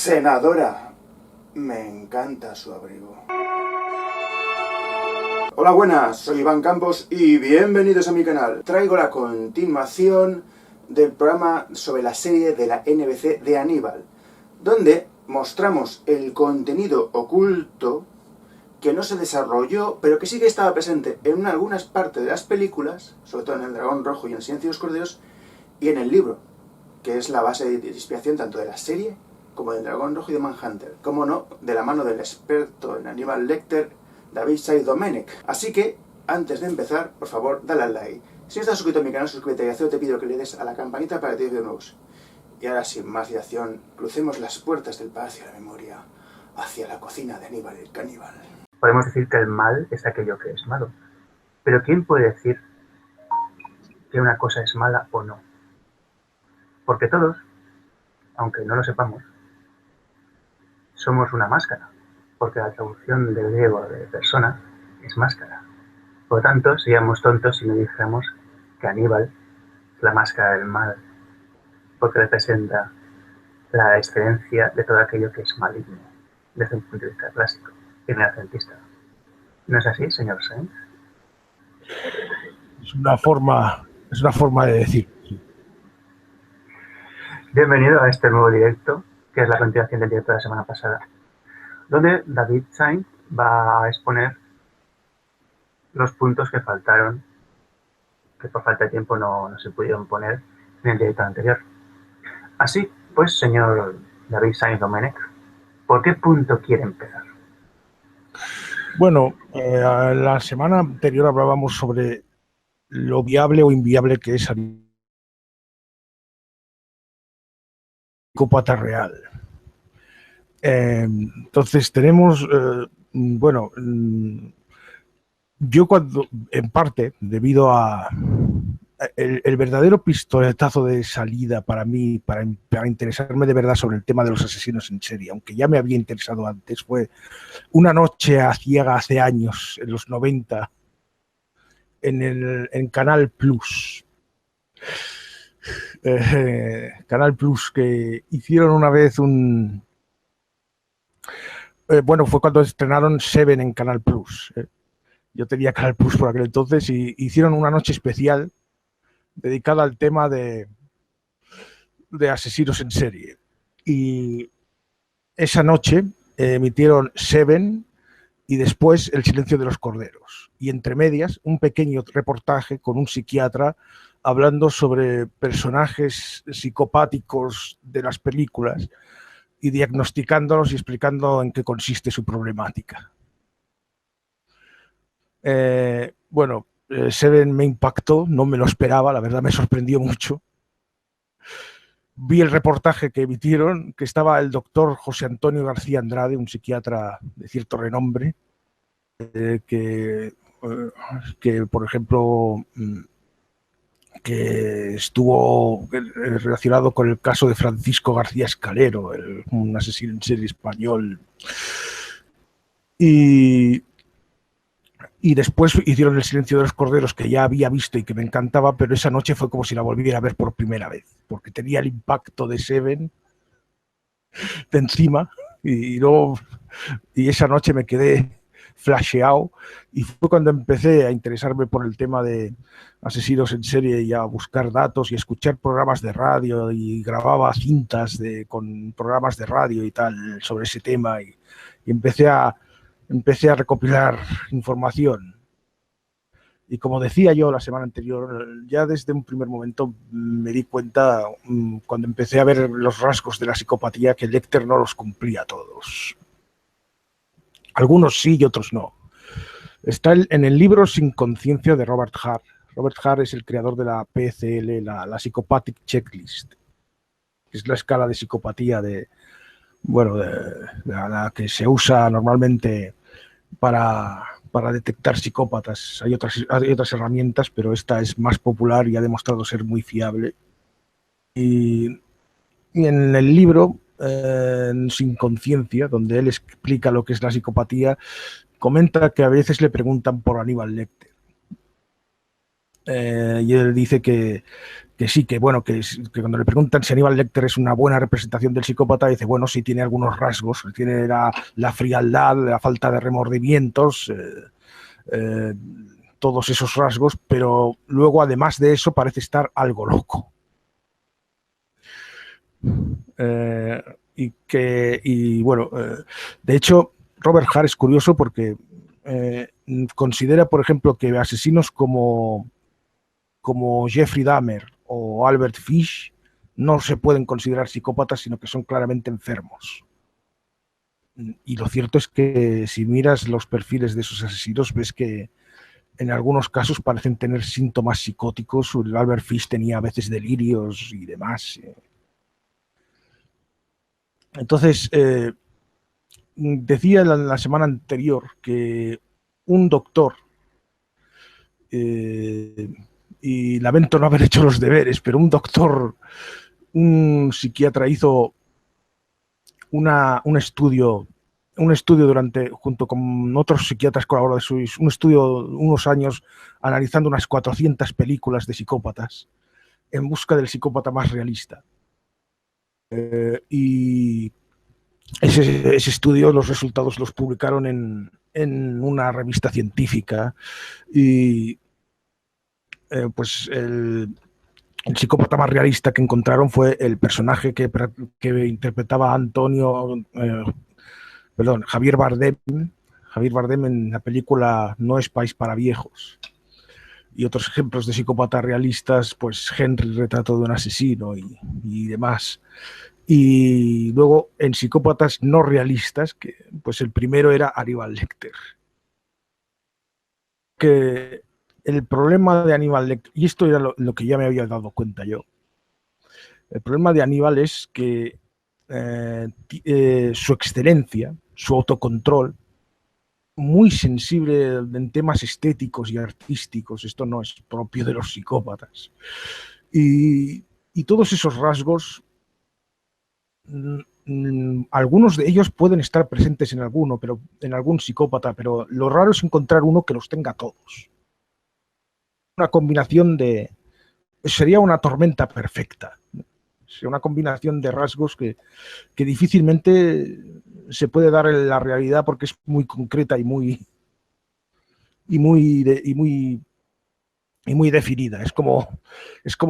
Senadora, me encanta su abrigo. Hola, buenas, soy Iván Campos y bienvenidos a mi canal. Traigo la continuación del programa sobre la serie de la NBC de Aníbal, donde mostramos el contenido oculto que no se desarrolló, pero que sí que estaba presente en algunas partes de las películas, sobre todo en El Dragón Rojo y en El Silencio de los Corderos, y en el libro, que es la base de inspiración tanto de la serie como del Dragón Rojo y de Manhunter, como no, de la mano del experto en Aníbal Lecter, David Said Domenech. Así que, antes de empezar, por favor, dale al like. Si no estás suscrito a mi canal, suscríbete y te pido que le des a la campanita para que te llegue vídeos nuevos. Y ahora, sin más dilación, crucemos las puertas del Palacio de la Memoria hacia la cocina de Aníbal el Caníbal. Podemos decir que el mal es aquello que es malo. Pero ¿quién puede decir que una cosa es mala o no? Porque todos, aunque no lo sepamos, somos una máscara. Porque la traducción del griego de persona es máscara. Por lo tanto, seríamos tontos si no dijéramos que Aníbal es la máscara del mal, porque representa la excelencia de todo aquello que es maligno, desde un punto de vista clásico y renacentista. ¿No es así, señor Sainz? Es una forma de decir. Bienvenido a este nuevo directo, que es la continuación del directo de la semana pasada, donde David Sainz va a exponer los puntos que faltaron, que por falta de tiempo no se pudieron poner en el directo anterior. Así pues, señor David Sainz Domenech, ¿por qué punto quiere empezar? Bueno, la semana anterior hablábamos sobre lo viable o inviable que es el psicópata real. Entonces tenemos, yo cuando, en parte, debido a el verdadero pistoletazo de salida para mí, para interesarme de verdad sobre el tema de los asesinos en serie, aunque ya me había interesado antes, fue una noche aciaga hace años, en los 90, en Canal Plus. Canal Plus, que hicieron una vez fue cuando estrenaron Seven en Canal Plus. Yo tenía Canal Plus por aquel entonces y hicieron una noche especial dedicada al tema de asesinos en serie. Y esa noche emitieron Seven y después El Silencio de los Corderos. Y entre medias, un pequeño reportaje con un psiquiatra hablando sobre personajes psicopáticos de las películas y diagnosticándolos y explicando en qué consiste su problemática. Seven me impactó, no me lo esperaba, la verdad me sorprendió mucho. Vi el reportaje que emitieron, que estaba el doctor José Antonio García Andrade, un psiquiatra de cierto renombre, que por ejemplo, que estuvo relacionado con el caso de Francisco García Escalero, un asesino en serie español. Y después hicieron El Silencio de los Corderos, que ya había visto y que me encantaba, pero esa noche fue como si la volviera a ver por primera vez, porque tenía el impacto de Seven de encima, y esa noche me quedé flasheado, y fue cuando empecé a interesarme por el tema de asesinos en serie y a buscar datos y escuchar programas de radio, y grababa cintas con programas de radio y tal sobre ese tema, y empecé a recopilar información. Y como decía yo la semana anterior, ya desde un primer momento me di cuenta, cuando empecé a ver los rasgos de la psicopatía, que Lecter no los cumplía todos. Algunos sí y otros no. Está en el libro Sin conciencia de Robert Hart. Robert Hart es el creador de la PCL, la Psychopathic Checklist, que es la escala de psicopatía de la que se usa normalmente para detectar psicópatas. Hay otras herramientas, pero esta es más popular y ha demostrado ser muy fiable. Y en el libro Sin conciencia, donde él explica lo que es la psicopatía, comenta que a veces le preguntan por Aníbal Lecter. Y él dice que que sí, que bueno, que cuando le preguntan si Aníbal Lecter es una buena representación del psicópata, dice, bueno, sí tiene algunos rasgos, tiene la frialdad, la falta de remordimientos, todos esos rasgos, pero luego además de eso parece estar algo loco. Y bueno, de hecho, Robert Hart es curioso porque considera, por ejemplo, que asesinos como Jeffrey Dahmer o Albert Fish no se pueden considerar psicópatas, sino que son claramente enfermos. Y lo cierto es que si miras los perfiles de esos asesinos, ves que en algunos casos parecen tener síntomas psicóticos. Albert Fish tenía a veces delirios y demás. Entonces, decía la semana anterior que un doctor, y lamento no haber hecho los deberes, pero un doctor, un psiquiatra hizo un estudio junto con otros psiquiatras colaboradores, un estudio unos años analizando unas 400 películas de psicópatas en busca del psicópata más realista. Y ese estudio, los resultados los publicaron en una revista científica y pues el psicópata más realista que encontraron fue el personaje que interpretaba Javier Bardem en la película No es país para viejos. Y otros ejemplos de psicópatas realistas, pues Henry, retrato de un asesino y demás. Y luego en psicópatas no realistas, que pues el primero era Aníbal Lecter. Que el problema de Aníbal Lecter, y esto era lo que ya me había dado cuenta yo, el problema de Aníbal es que su excelencia, su autocontrol, muy sensible en temas estéticos y artísticos, esto no es propio de los psicópatas. Y todos esos rasgos, algunos de ellos pueden estar presentes en algún psicópata, pero lo raro es encontrar uno que los tenga todos. Una combinación sería una tormenta perfecta. Sería una combinación de rasgos que difícilmente se puede dar en la realidad porque es muy concreta y muy definida. Es como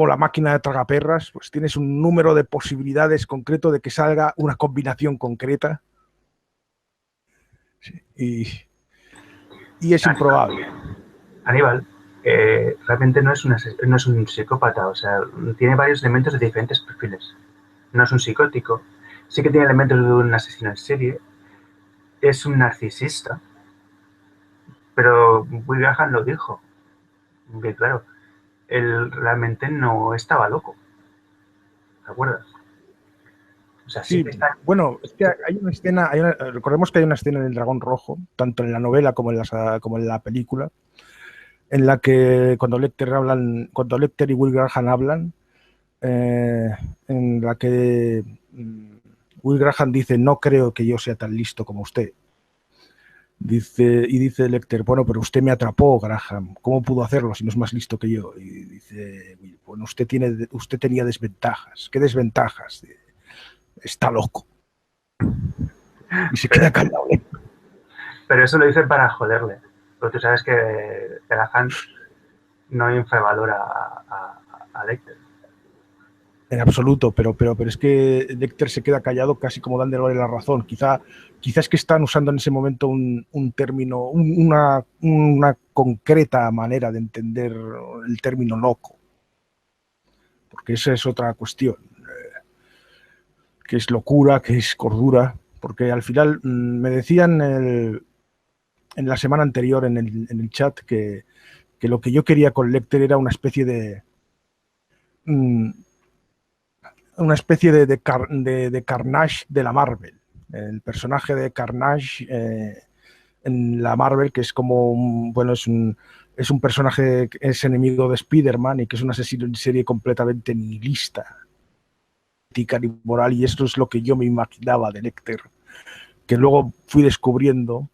la máquina de tragaperras, pues tienes un número de posibilidades concreto de que salga una combinación concreta. Sí, y es improbable. Aníbal realmente no es un psicópata, o sea, tiene varios elementos de diferentes perfiles. No es un psicótico, sí que tiene elementos de un asesino en serie, es un narcisista, pero Will Graham lo dijo, que claro, él realmente no estaba loco, ¿te acuerdas? O sea, sí que está... Bueno, es que hay una escena, recordemos que hay una escena en El Dragón Rojo, tanto en la novela como en la película, en la que cuando Lecter y Will Graham hablan, en la que Will Graham dice, no creo que yo sea tan listo como usted. Dice Lecter, bueno, pero usted me atrapó, Graham. ¿Cómo pudo hacerlo si no es más listo que yo? Y dice, bueno, usted tenía desventajas. ¿Qué desventajas? Está loco. Y se queda callado. Pero eso lo dicen para joderle. Pero tú sabes que Graham no infravalora a Lecter. En absoluto, pero es que Lecter se queda callado casi como dándole la razón. Quizás es que están usando en ese momento un término, una concreta manera de entender el término loco. Porque esa es otra cuestión. ¿Qué es locura? ¿Qué es cordura? Porque al final me decían en la semana anterior en el chat que lo que yo quería con Lecter era una especie de Carnage de la Marvel. El personaje de Carnage en la Marvel, que es como es un personaje que es enemigo de Spider-Man y que es un asesino en serie completamente nihilista, ética ni moral, y esto es lo que yo me imaginaba de Lecter, que luego fui descubriendo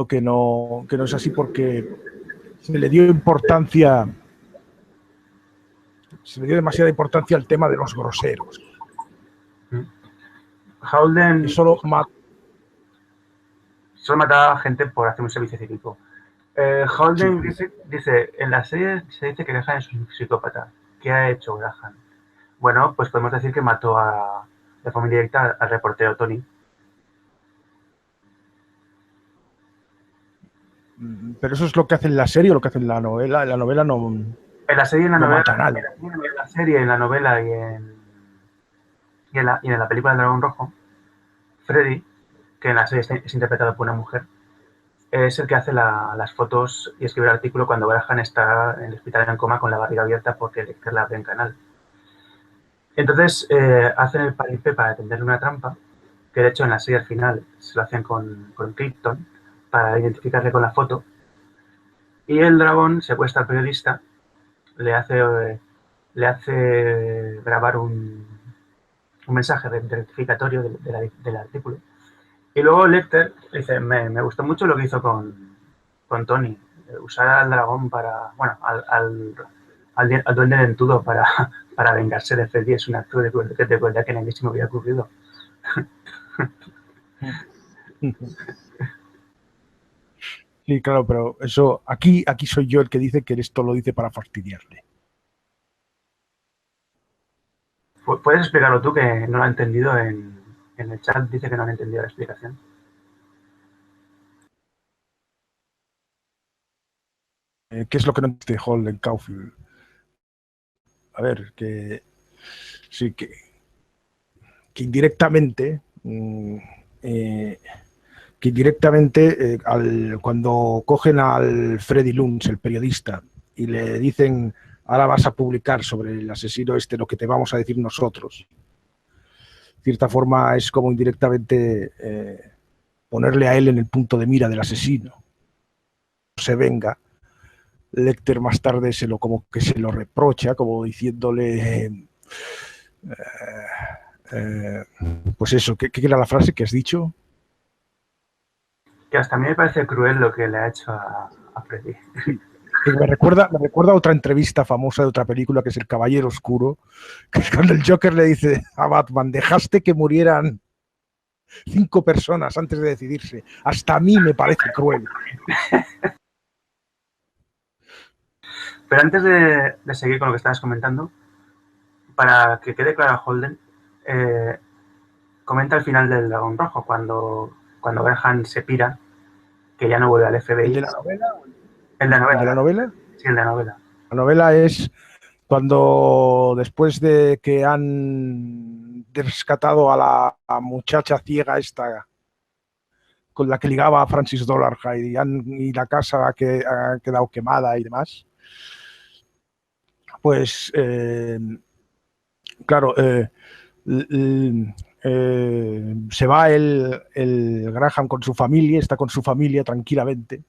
que no es así porque se le dio importancia se le dio demasiada importancia al tema de los groseros. Holden Y solo mataba a gente por hacer un servicio cívico. Holden dice, en la serie se dice que Graham es un psicópata. ¿Qué ha hecho Graham? Bueno, pues podemos decir que mató de forma indirecta al reportero Tony. Pero eso es lo que hace en la serie o lo que hace en la novela. En la novela no. En la serie, en la no novela, mata a nadie. en la serie, en la novela y en la película del Dragón Rojo, Freddy, que en la serie es interpretado por una mujer, es el que hace las fotos y escribe el artículo cuando Graham está en el hospital en coma con la barriga abierta porque Lecter la abre en canal. Entonces hacen el paripé para tenderle una trampa, que de hecho en la serie al final se lo hacen con Clifton para identificarle con la foto. Y el dragón secuestra al periodista, le hace grabar un mensaje rectificatorio del artículo. Y luego Lecter dice, me gustó mucho lo que hizo con Tony, usar al dragón para, bueno, al duende dentudo para vengarse de Freddy es un acto de crueldad que nadie se me había ocurrido. Sí, claro, pero eso aquí soy yo el que dice que esto lo dice para fastidiarle. ¿Puedes explicarlo tú, que no lo ha entendido? En el chat dice que no han entendido la explicación. ¿Qué es lo que no entiende Holden Caulfield? A ver, que sí, que indirectamente, cuando cogen al Freddy Lunch, el periodista, y le dicen, ahora vas a publicar sobre el asesino lo que te vamos a decir nosotros, de cierta forma es como indirectamente ponerle a él en el punto de mira del asesino. Se venga. Lecter más tarde como que se lo reprocha, como diciéndole pues eso, ¿qué era la frase que has dicho? Que hasta a mí me parece cruel lo que le ha hecho a Freddy. Me recuerda a otra entrevista famosa de otra película, que es El Caballero Oscuro, que es cuando el Joker le dice a Batman, dejaste que murieran 5 personas antes de decidirse. Hasta a mí me parece cruel. Pero antes de seguir con lo que estabas comentando, para que quede claro a Holden, comenta el final del Dragón Rojo, cuando Graham se pira, que ya no vuelve al FBI. ¿El de la novela? ¿El de la novela? ¿El de la novela? Sí, el de la novela. La novela es cuando, después de que han rescatado a la muchacha ciega esta con la que ligaba a Francis Dolarhyde y la casa ha quedado quemada y demás, pues claro, se va el Graham con su familia, está con su familia tranquilamente,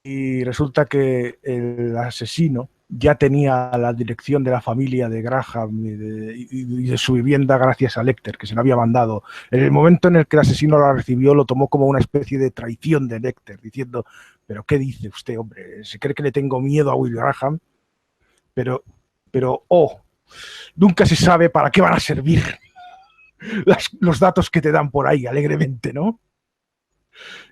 y resulta que el asesino ya tenía la dirección de la familia de Graham y de su vivienda gracias a Lecter, que se lo había mandado. En el momento en el que el asesino la recibió, lo tomó como una especie de traición de Lecter, diciendo, ¿pero qué dice usted, hombre? ¿Se cree que le tengo miedo a Will Graham? Pero nunca se sabe para qué van a servir los datos que te dan por ahí alegremente, ¿no?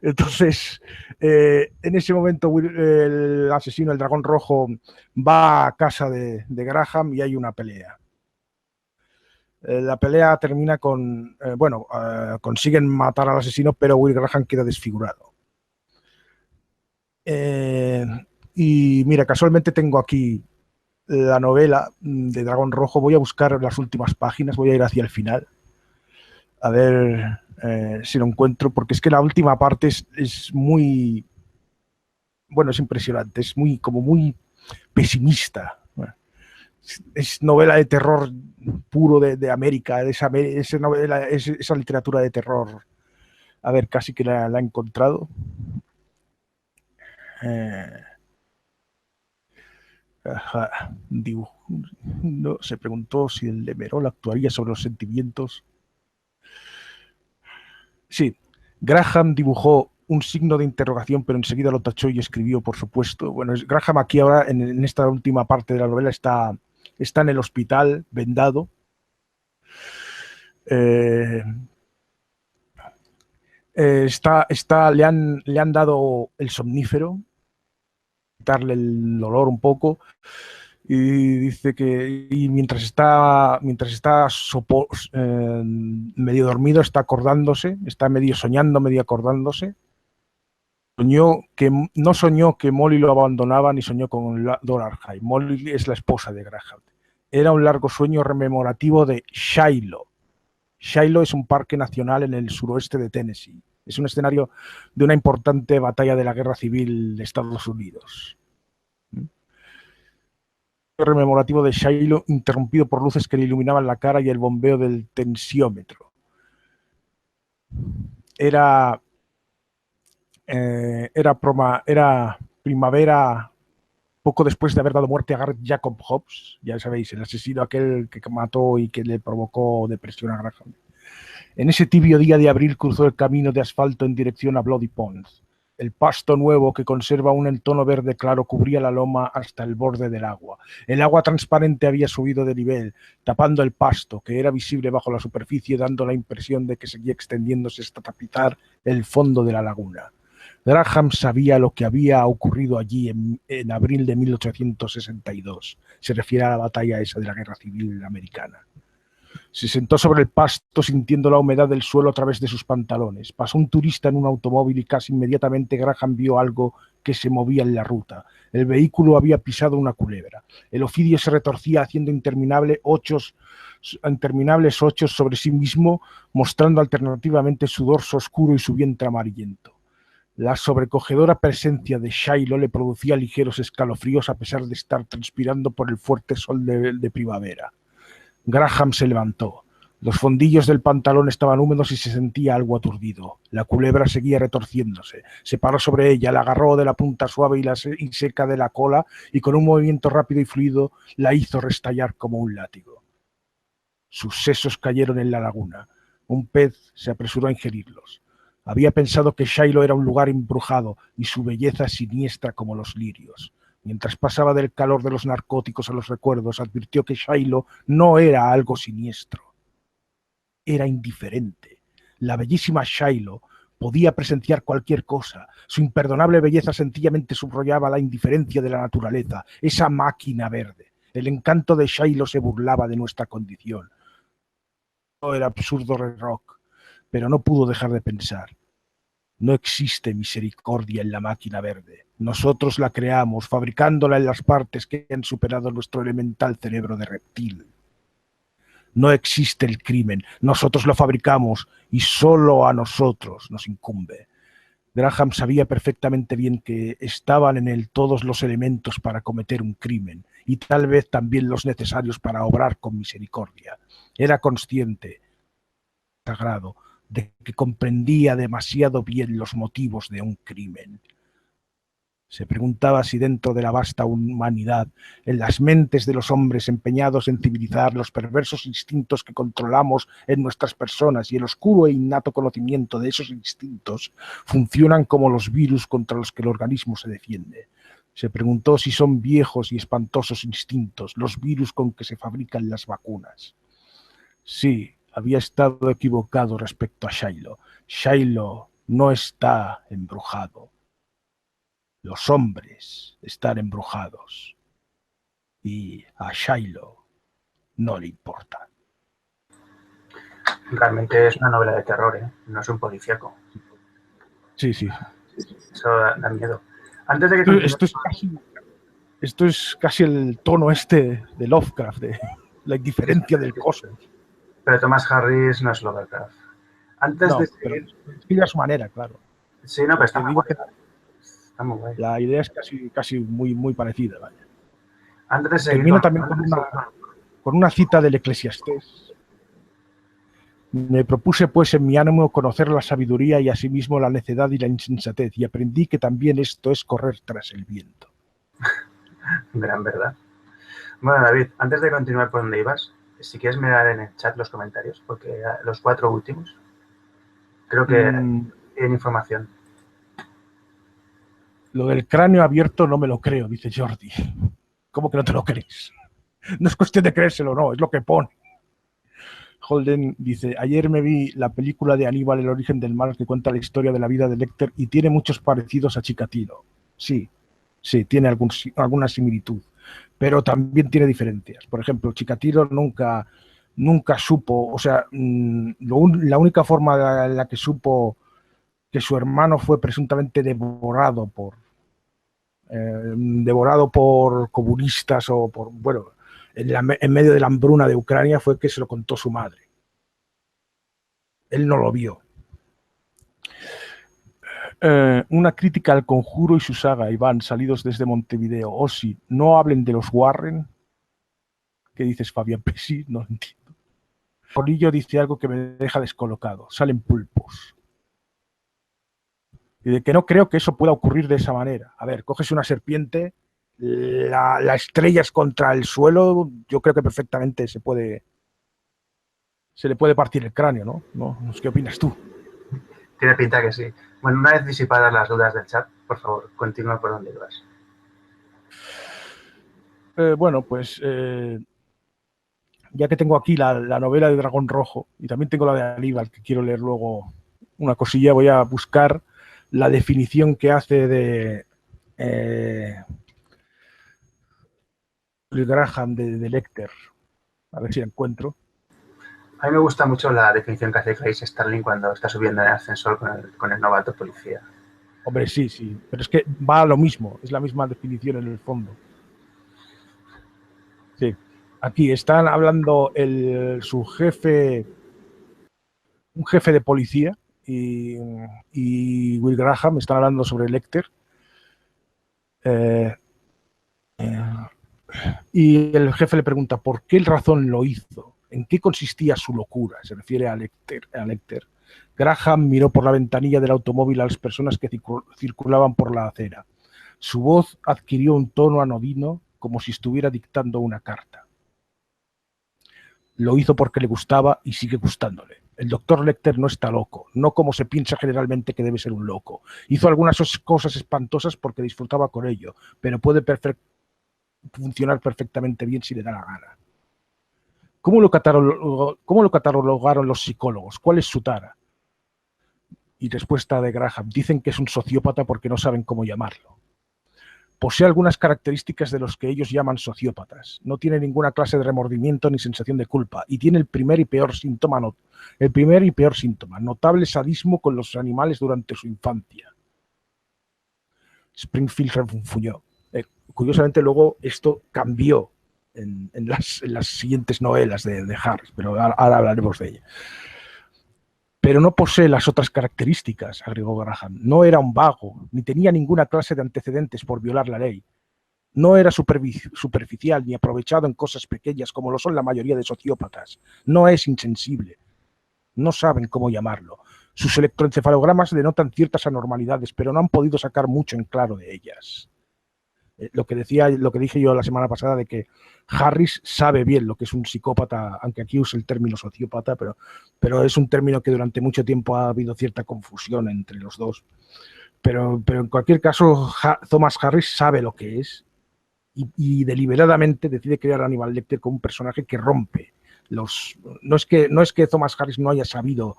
Entonces, en ese momento el asesino, el Dragón Rojo, va a casa de Graham y hay una pelea. La pelea termina con, consiguen matar al asesino, pero Will Graham queda desfigurado. Y mira, casualmente tengo aquí la novela de Dragón Rojo. Voy a buscar las últimas páginas, voy a ir hacia el final, a ver si lo encuentro, porque es que la última parte es muy, bueno, es impresionante, es muy pesimista. Bueno, es novela de terror puro de América, esa literatura de terror. A ver, casi que la he encontrado. No, se preguntó si el Demerol actuaría sobre los sentimientos. Sí, Graham dibujó un signo de interrogación, pero enseguida lo tachó y escribió, por supuesto. Bueno, Graham aquí ahora, en esta última parte de la novela, está está en el hospital, vendado. Le han dado el somnífero, quitarle el dolor un poco, y dice que mientras está medio dormido, está acordándose, está medio soñando, medio acordándose. No soñó que Molly lo abandonaba ni soñó con Dora Argyle. Molly es la esposa de Graham. Era un largo sueño rememorativo de Shiloh. Shiloh es un parque nacional en el suroeste de Tennessee. Es un escenario de una importante batalla de la Guerra Civil de Estados Unidos. Rememorativo de Shiloh, interrumpido por luces que le iluminaban la cara y el bombeo del tensiómetro. Era primavera, poco después de haber dado muerte a Garrett Jacob Hobbs, ya sabéis, el asesino aquel que mató y que le provocó depresión a Graham. En ese tibio día de abril cruzó el camino de asfalto en dirección a Bloody Ponds. El pasto nuevo, que conserva un tono verde claro, cubría la loma hasta el borde del agua. El agua transparente había subido de nivel, tapando el pasto, que era visible bajo la superficie, dando la impresión de que seguía extendiéndose hasta tapizar el fondo de la laguna. Graham sabía lo que había ocurrido allí en abril de 1862. Se refiere a la batalla esa de la Guerra Civil Americana. Se sentó sobre el pasto sintiendo la humedad del suelo a través de sus pantalones. Pasó un turista en un automóvil y casi inmediatamente Graham vio algo que se movía en la ruta. El vehículo había pisado una culebra. El ofidio se retorcía haciendo interminables ochos sobre sí mismo, mostrando alternativamente su dorso oscuro y su vientre amarillento. La sobrecogedora presencia de Shiloh le producía ligeros escalofríos a pesar de estar transpirando por el fuerte sol de primavera. Graham se levantó. Los fondillos del pantalón estaban húmedos y se sentía algo aturdido. La culebra seguía retorciéndose. Se paró sobre ella, la agarró de la punta suave y seca de la cola y con un movimiento rápido y fluido la hizo restallar como un látigo. Sus sesos cayeron en la laguna. Un pez se apresuró a ingerirlos. Había pensado que Shiloh era un lugar embrujado y su belleza siniestra como los lirios. Mientras pasaba del calor de los narcóticos a los recuerdos, advirtió que Shiloh no era algo siniestro. Era indiferente. La bellísima Shiloh podía presenciar cualquier cosa. Su imperdonable belleza sencillamente subrayaba la indiferencia de la naturaleza, esa máquina verde. El encanto de Shiloh se burlaba de nuestra condición. Era absurdo rock, pero no pudo dejar de pensar. No existe misericordia en la máquina verde. Nosotros la creamos, fabricándola en las partes que han superado nuestro elemental cerebro de reptil. No existe el crimen. Nosotros lo fabricamos y solo a nosotros nos incumbe. Graham sabía perfectamente bien que estaban en él todos los elementos para cometer un crimen y tal vez también los necesarios para obrar con misericordia. Era consciente, sagrado, de que comprendía demasiado bien los motivos de un crimen. Se preguntaba si dentro de la vasta humanidad, en las mentes de los hombres empeñados en civilizar, los perversos instintos que controlamos en nuestras personas y el oscuro e innato conocimiento de esos instintos funcionan como los virus contra los que el organismo se defiende. Se preguntó si son viejos y espantosos instintos, los virus con que se fabrican las vacunas. Sí, había estado equivocado respecto a Shiloh. Shiloh no está embrujado. Los hombres están embrujados. Y a Shiloh no le importa. Realmente es una novela de terror, ¿eh? No es un policíaco. Sí, sí. Eso da miedo. Antes de que Esto es casi el tono de Lovecraft, de la indiferencia del cosmos. Pero Thomas Harris no es Lovecraft. Pero escribe a su manera, claro. Sí, no, pero está muy guay. Está muy guay. La idea es casi muy parecida, vaya. Antes de seguir, termina también con una cita del Eclesiastés. Me propuse, pues, en mi ánimo conocer la sabiduría y asimismo la necedad y la insensatez, y aprendí que también esto es correr tras el viento. Gran verdad. Bueno, David, antes de continuar por donde ibas, si quieres mirar en el chat los comentarios, porque los 4 últimos creo que tienen información. Lo del cráneo abierto no me lo creo, dice Jordi. ¿Cómo que no te lo crees? No es cuestión de creérselo, no, es lo que pone. Holden dice, ayer me vi la película de Aníbal, el origen del mal, que cuenta la historia de la vida de Lecter y tiene muchos parecidos a Chikatilo. Sí, tiene alguna similitud, pero también tiene diferencias. Por ejemplo, Chikatilo nunca supo, o sea, la única forma en la que supo que su hermano fue presuntamente devorado por comunistas o por, bueno, en medio de la hambruna de Ucrania fue que se lo contó su madre. Él no lo vio. Una crítica al Conjuro y su saga, Iván, salidos desde Montevideo. Osi, no hablen de los Warren. ¿Qué dices, Fabián Pesí? No lo entiendo. Polillo dice algo que me deja descolocado. Salen pulpos. Y de que no creo que eso pueda ocurrir de esa manera. A ver, coges una serpiente, la estrellas contra el suelo, yo creo que perfectamente se le puede partir el cráneo, ¿no? ¿No? ¿Qué opinas tú? Tiene pinta que sí. Bueno, una vez disipadas las dudas del chat, por favor, continúa por donde ibas. Bueno, pues ya que tengo aquí la novela de Dragón Rojo y también tengo la de Aníbal, que quiero leer luego una cosilla, voy a buscar la definición que hace de Graham de Lecter. A ver si la encuentro. A mí me gusta mucho la definición que hace Clarice Starling cuando está subiendo en el ascensor con el novato policía. Hombre, sí, pero es que va a lo mismo, es la misma definición en el fondo. Sí, aquí están hablando su jefe, un jefe de policía y Will Graham están hablando sobre Lecter. Y el jefe le pregunta por qué razón lo hizo, en qué consistía su locura, se refiere a Lecter. Graham miró por la ventanilla del automóvil a las personas que circulaban por la acera. Su voz adquirió un tono anodino, como si estuviera dictando una carta. Lo hizo porque le gustaba y sigue gustándole. El doctor Lecter no está loco, no como se piensa generalmente que debe ser un loco. Hizo algunas cosas espantosas porque disfrutaba con ello, pero puede funcionar perfectamente bien si le da la gana. ¿Cómo lo catalogaron los psicólogos? ¿Cuál es su tara? Y respuesta de Graham, dicen que es un sociópata porque no saben cómo llamarlo. Posee algunas características de los que ellos llaman sociópatas. No tiene ninguna clase de remordimiento ni sensación de culpa y tiene el primer y peor síntoma, notable sadismo con los animales durante su infancia. Springfield refunfuñó. Curiosamente luego esto cambió en las siguientes novelas de Harris, pero ahora hablaremos de ella. Pero no posee las otras características, agregó Graham. No era un vago, ni tenía ninguna clase de antecedentes por violar la ley. No era superficial ni aprovechado en cosas pequeñas como lo son la mayoría de sociópatas. No es insensible. No saben cómo llamarlo. Sus electroencefalogramas denotan ciertas anormalidades, pero no han podido sacar mucho en claro de ellas. Lo que dije yo la semana pasada de que Harris sabe bien lo que es un psicópata, aunque aquí use el término sociópata, pero es un término que durante mucho tiempo ha habido cierta confusión entre los dos. Pero en cualquier caso, Thomas Harris sabe lo que es y deliberadamente decide crear a Aníbal Lecter como un personaje que rompe no es que Thomas Harris no haya sabido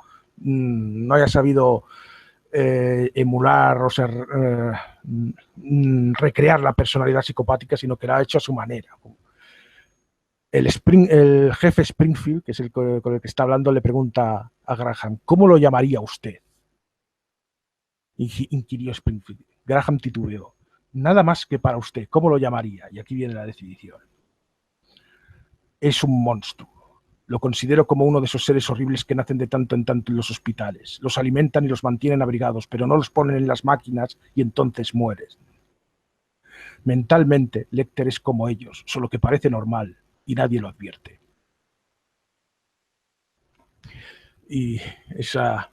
emular o sea, recrear la personalidad psicopática, sino que la ha hecho a su manera. El jefe Springfield, que es el con el que está hablando, le pregunta a Graham, ¿cómo lo llamaría usted? Inquirió Springfield. Graham titubeó. Nada más que para usted, ¿cómo lo llamaría? Y aquí viene la definición. Es un monstruo. Lo considero como uno de esos seres horribles que nacen de tanto en tanto en los hospitales. Los alimentan y los mantienen abrigados, pero no los ponen en las máquinas y entonces mueren. Mentalmente, Lecter es como ellos, solo que parece normal y nadie lo advierte. Y esa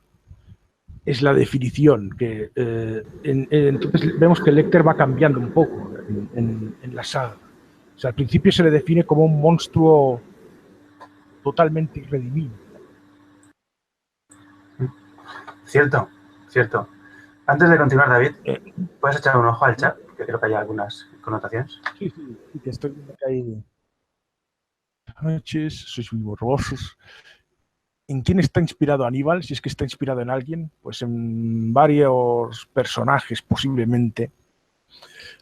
es la definición que entonces vemos que Lecter va cambiando un poco en la saga. O sea, al principio se le define como un monstruo totalmente irredimible. Cierto. Antes de continuar, David, ¿puedes echar un ojo al chat? Porque creo que hay algunas connotaciones. Sí, que estoy viendo que hay noches, sois muy morbosos. ¿En quién está inspirado Aníbal? Si es que está inspirado en alguien, pues en varios personajes posiblemente,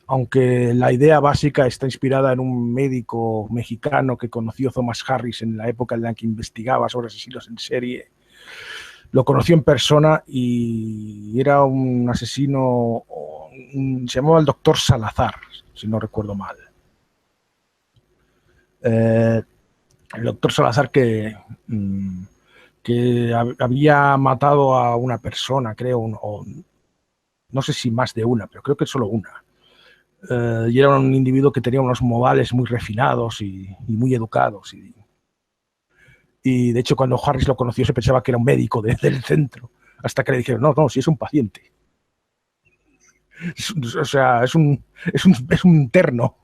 aunque la idea básica está inspirada en un médico mexicano que conoció Thomas Harris en la época en la que investigaba sobre asesinos en serie. Lo conoció en persona y era un asesino, se llamaba el doctor Salazar, si no recuerdo mal. El doctor Salazar que había matado a una persona, creo, o no sé si más de una, pero creo que solo una. Y era un individuo que tenía unos modales muy refinados y muy educados. Y de hecho, cuando Harris lo conoció, se pensaba que era un médico del centro, hasta que le dijeron, no, si es un paciente. O sea, es un interno.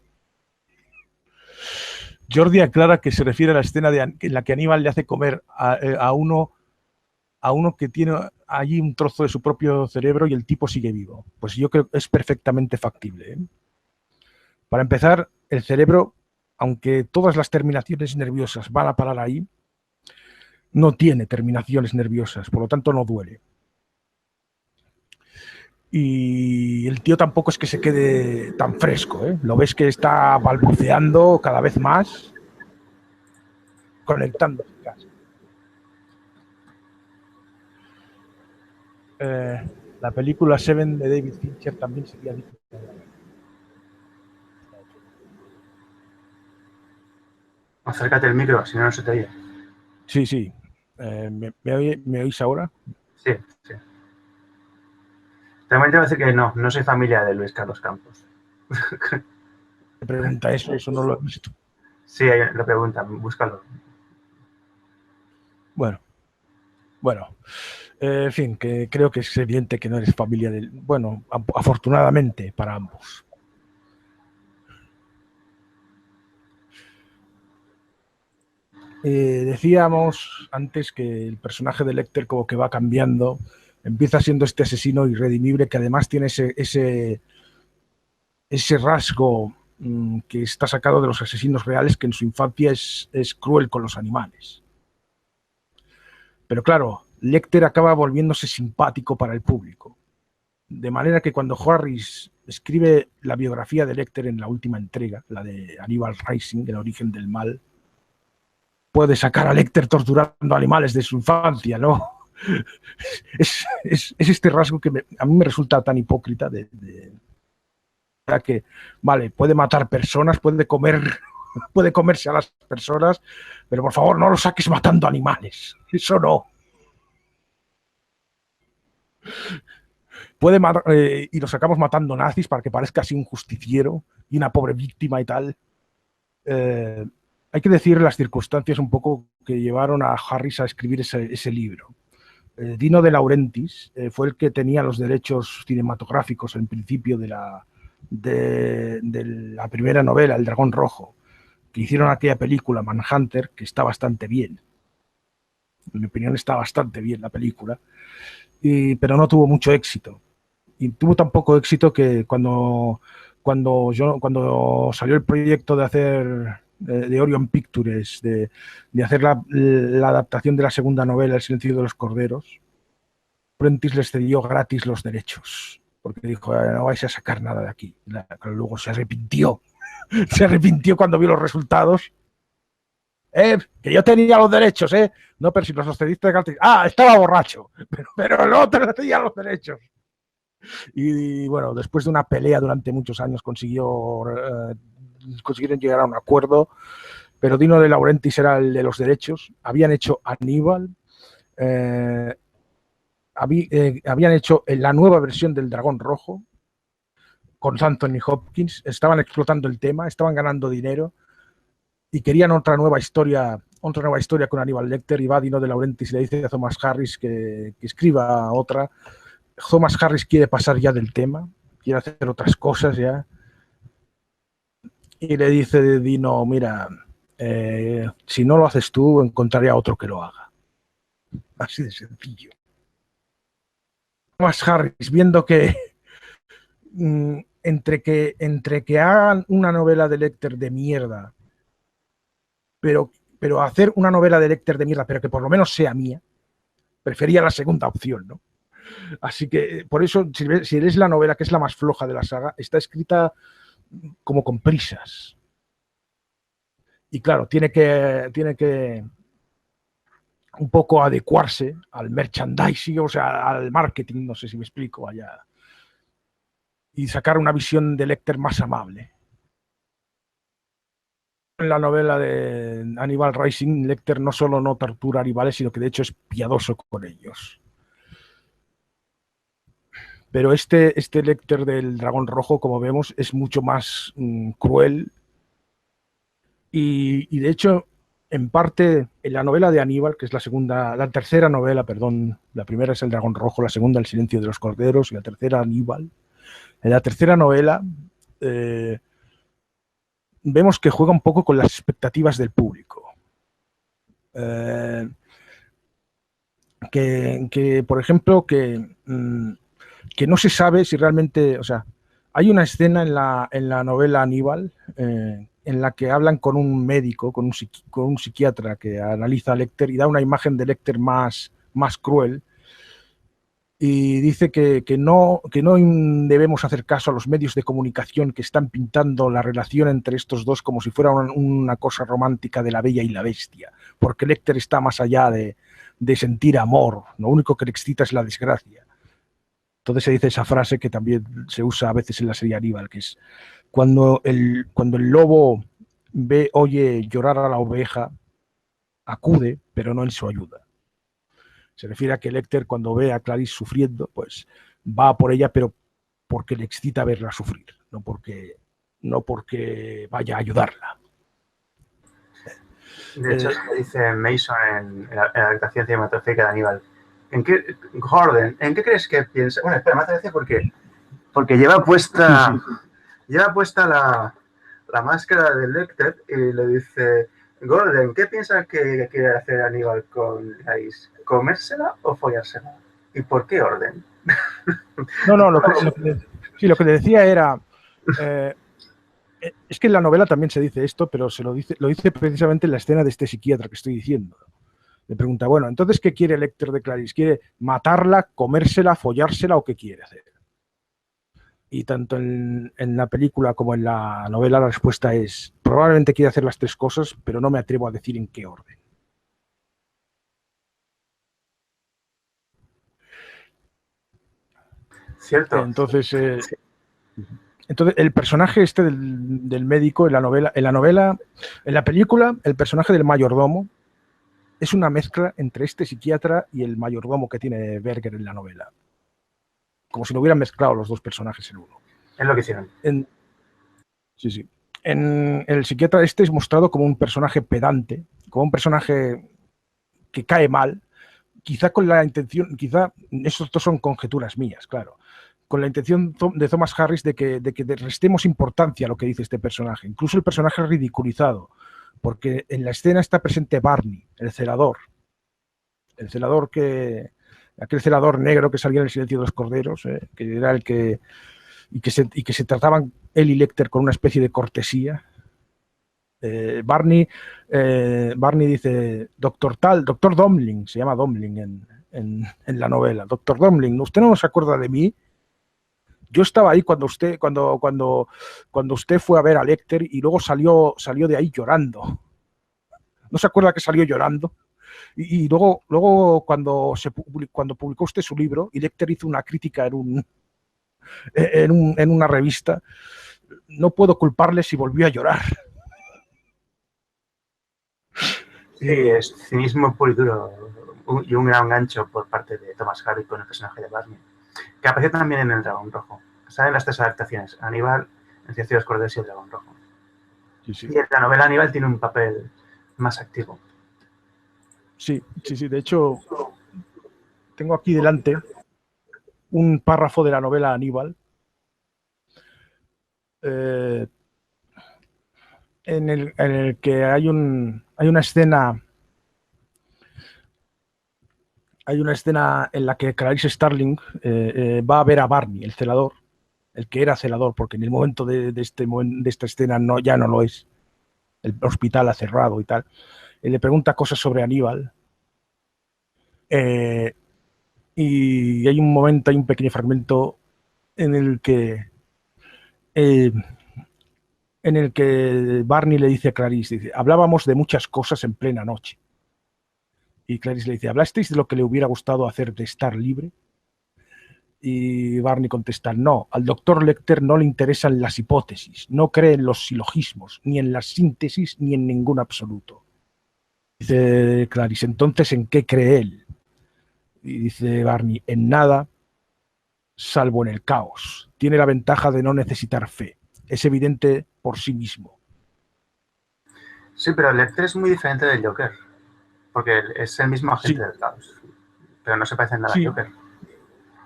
Jordi aclara que se refiere a la escena en la que Aníbal le hace comer a uno que tiene allí un trozo de su propio cerebro y el tipo sigue vivo. Pues yo creo que es perfectamente factible, ¿eh? Para empezar, el cerebro, aunque todas las terminaciones nerviosas van a parar ahí, no tiene terminaciones nerviosas, por lo tanto no duele. Y el tío tampoco es que se quede tan fresco, ¿eh? Lo ves que está balbuceando cada vez más, conectando. La película Seven de David Fincher también sería difícil. Acércate el micro, si no, no se te oye. Sí. ¿Me oís ahora? Sí. También te voy a decir que no soy familia de Luis Carlos Campos. Me pregunta eso no lo he visto. Sí, lo preguntan, búscalo. Bueno. En fin, que creo que es evidente que no eres familia del... Bueno, afortunadamente para ambos. Decíamos antes que el personaje de Lecter como que va cambiando, empieza siendo este asesino irredimible que además tiene ese rasgo que está sacado de los asesinos reales, que en su infancia es cruel con los animales. Pero claro, Lecter acaba volviéndose simpático para el público. De manera que cuando Harris escribe la biografía de Lecter en la última entrega, la de Aníbal Rising, El origen del mal, puede sacar a Lecter torturando animales de su infancia, ¿no? Es este rasgo que a mí me resulta tan hipócrita de que, vale, puede matar personas, puede comerse a las personas, pero por favor no lo saques matando animales. Eso no. Puede matar, y lo sacamos matando nazis para que parezca así un justiciero y una pobre víctima y tal. Hay que decir las circunstancias un poco que llevaron a Harris a escribir ese libro. Dino De Laurentiis fue el que tenía los derechos cinematográficos en principio de la primera novela, El dragón rojo, que hicieron aquella película, Manhunter, que está bastante bien. En mi opinión está bastante bien la película, pero no tuvo mucho éxito. Y tuvo tan poco éxito que cuando salió el proyecto de hacer de Orion Pictures, de hacer la adaptación de la segunda novela, El silencio de los corderos, Prentice les cedió gratis los derechos, porque dijo, no vais a sacar nada de aquí. Luego se arrepintió. Se arrepintió cuando vio los resultados. Que yo tenía los derechos, no, pero si los cediste gratis. Estaba borracho, pero no te cedía los derechos. Y bueno, después de una pelea durante muchos años consiguieron llegar a un acuerdo, pero Dino De Laurentiis era el de los derechos. Habían hecho Aníbal, habían hecho la nueva versión del Dragón Rojo con Anthony Hopkins, estaban explotando el tema, estaban ganando dinero y querían otra nueva historia con Aníbal Lecter, y va Dino De Laurentiis y le dice a Thomas Harris que escriba otra. Thomas Harris quiere pasar ya del tema, quiere hacer otras cosas ya. Y le dice Dino, mira, si no lo haces tú, encontraré a otro que lo haga. Así de sencillo. Thomas Harris, viendo que entre que hagan una novela de Lecter de mierda, pero pero hacer una novela de Lecter de mierda, pero que por lo menos sea mía, prefería la segunda opción, ¿no? Así que, por eso, si lees la novela, que es la más floja de la saga, está escrita como con prisas. Y claro, tiene que un poco adecuarse al merchandising, o sea, al marketing, no sé si me explico, allá, y sacar una visión de Lecter más amable. En la novela de Hannibal Rising, Lecter no solo no tortura a rivales, sino que de hecho es piadoso con ellos. Pero este Lecter del Dragón Rojo, como vemos, es mucho más cruel y de hecho, en parte, en la novela de Aníbal, que es la tercera novela, perdón, la primera es El Dragón Rojo, la segunda El Silencio de los Corderos y la tercera Aníbal. En la tercera novela vemos que juega un poco con las expectativas del público. Por ejemplo, que no se sabe si realmente, o sea, hay una escena en la novela Aníbal en la que hablan con un médico, con un psiquiatra que analiza a Lecter y da una imagen de Lecter más cruel y dice que no debemos hacer caso a los medios de comunicación que están pintando la relación entre estos dos como si fuera una cosa romántica de la Bella y la Bestia, porque Lecter está más allá de sentir amor, lo único que le excita es la desgracia. Entonces se dice esa frase que también se usa a veces en la serie Aníbal, que es cuando el lobo oye llorar a la oveja, acude, pero no en su ayuda. Se refiere a que Lecter, cuando ve a Clarice sufriendo, pues va por ella, pero porque le excita verla sufrir, no porque vaya a ayudarla. De hecho, se dice Mason en la adaptación cinematográfica de Aníbal. Gordon, ¿en qué crees que piensa? Bueno, espera, me hace gracia porque lleva puesta, la máscara de Lecter y le dice, Gordon, ¿qué piensas que quiere hacer Aníbal con Clarice? ¿Comérsela o follársela? ¿Y por qué orden? No, lo que le decía era... es que en la novela también se dice esto, pero lo dice precisamente en la escena de este psiquiatra que estoy diciendo. Le pregunta, bueno, entonces, ¿qué quiere Lecter de Clarice? ¿Quiere matarla, comérsela, follársela o qué quiere hacer? Y tanto en la película como en la novela la respuesta es, probablemente quiere hacer las tres cosas, pero no me atrevo a decir en qué orden. Cierto. Entonces, el personaje este del médico en la película, el personaje del mayordomo es una mezcla entre este psiquiatra y el mayordomo que tiene Berger en la novela. Como si no hubieran mezclado los dos personajes en uno. Es lo que hicieron. Sí. En el psiquiatra este es mostrado como un personaje pedante, como un personaje que cae mal, quizá con la intención, estos dos son conjeturas mías, claro, con la intención de Thomas Harris de que restemos importancia a lo que dice este personaje. Incluso el personaje es ridiculizado, porque en la escena está presente Barney, el celador. Aquel celador negro que salía en El Silencio de los Corderos, que era el que... Y que se trataban él y Lecter con una especie de cortesía. Barney dice, doctor Domling, se llama Domling en la novela. Doctor Domling, ¿usted no se acuerda de mí? Yo estaba ahí cuando usted fue a ver a Lecter y luego salió de ahí llorando. ¿No se acuerda que salió llorando? Y luego cuando publicó usted su libro y Lecter hizo una crítica en una revista, no puedo culparle si volvió a llorar. Sí, es cinismo puro y duro y un gran gancho por parte de Thomas Harris con el personaje de Barney, que aparece también en El Dragón Rojo. Salen las tres adaptaciones, Aníbal, El Silencio de los Corderos y El Dragón Rojo. Sí. Y en la novela Aníbal tiene un papel más activo. Sí. De hecho, tengo aquí delante un párrafo de la novela Aníbal en el que hay una escena en la que Clarice Starling va a ver a Barney, el celador, el que era celador, porque en el momento de esta escena ya no lo es. El hospital ha cerrado y tal. le pregunta cosas sobre Aníbal. Y hay un momento, hay un pequeño fragmento en el que Barney le dice a Clarice, dice, hablábamos de muchas cosas en plena noche. Y Clarice le dice, ¿hablasteis de lo que le hubiera gustado hacer de estar libre? Y Barney contesta, no, al doctor Lecter no le interesan las hipótesis, no cree en los silogismos, ni en las síntesis, ni en ningún absoluto. Dice Clarice, entonces, ¿en qué cree él? Y dice Barney, en nada, salvo en el caos. Tiene la ventaja de no necesitar fe. Es evidente por sí mismo. Sí, pero Lecter es muy diferente del Joker, porque es el mismo agente Sí. del caos, pero no se parece en nada Sí. al Joker.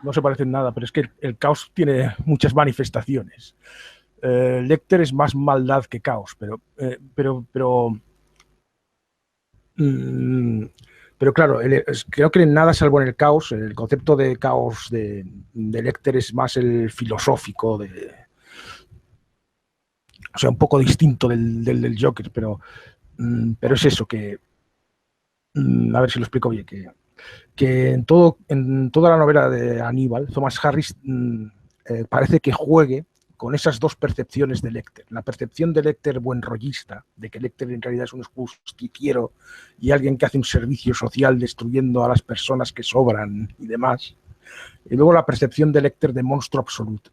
No se parecen nada, pero es que el caos tiene muchas manifestaciones. Lecter es más maldad que caos, pero claro, creo que en nada salvo en el caos. El concepto de caos de Lecter es más el filosófico, o sea, un poco distinto del Joker, pero es eso, que a ver si lo explico bien, que en toda la novela de Aníbal, Thomas Harris parece que juegue con esas dos percepciones de Lecter. La percepción de Lecter buenrollista, de que Lecter en realidad es un justiciero y alguien que hace un servicio social destruyendo a las personas que sobran y demás. Y luego la percepción de Lecter de monstruo absoluto.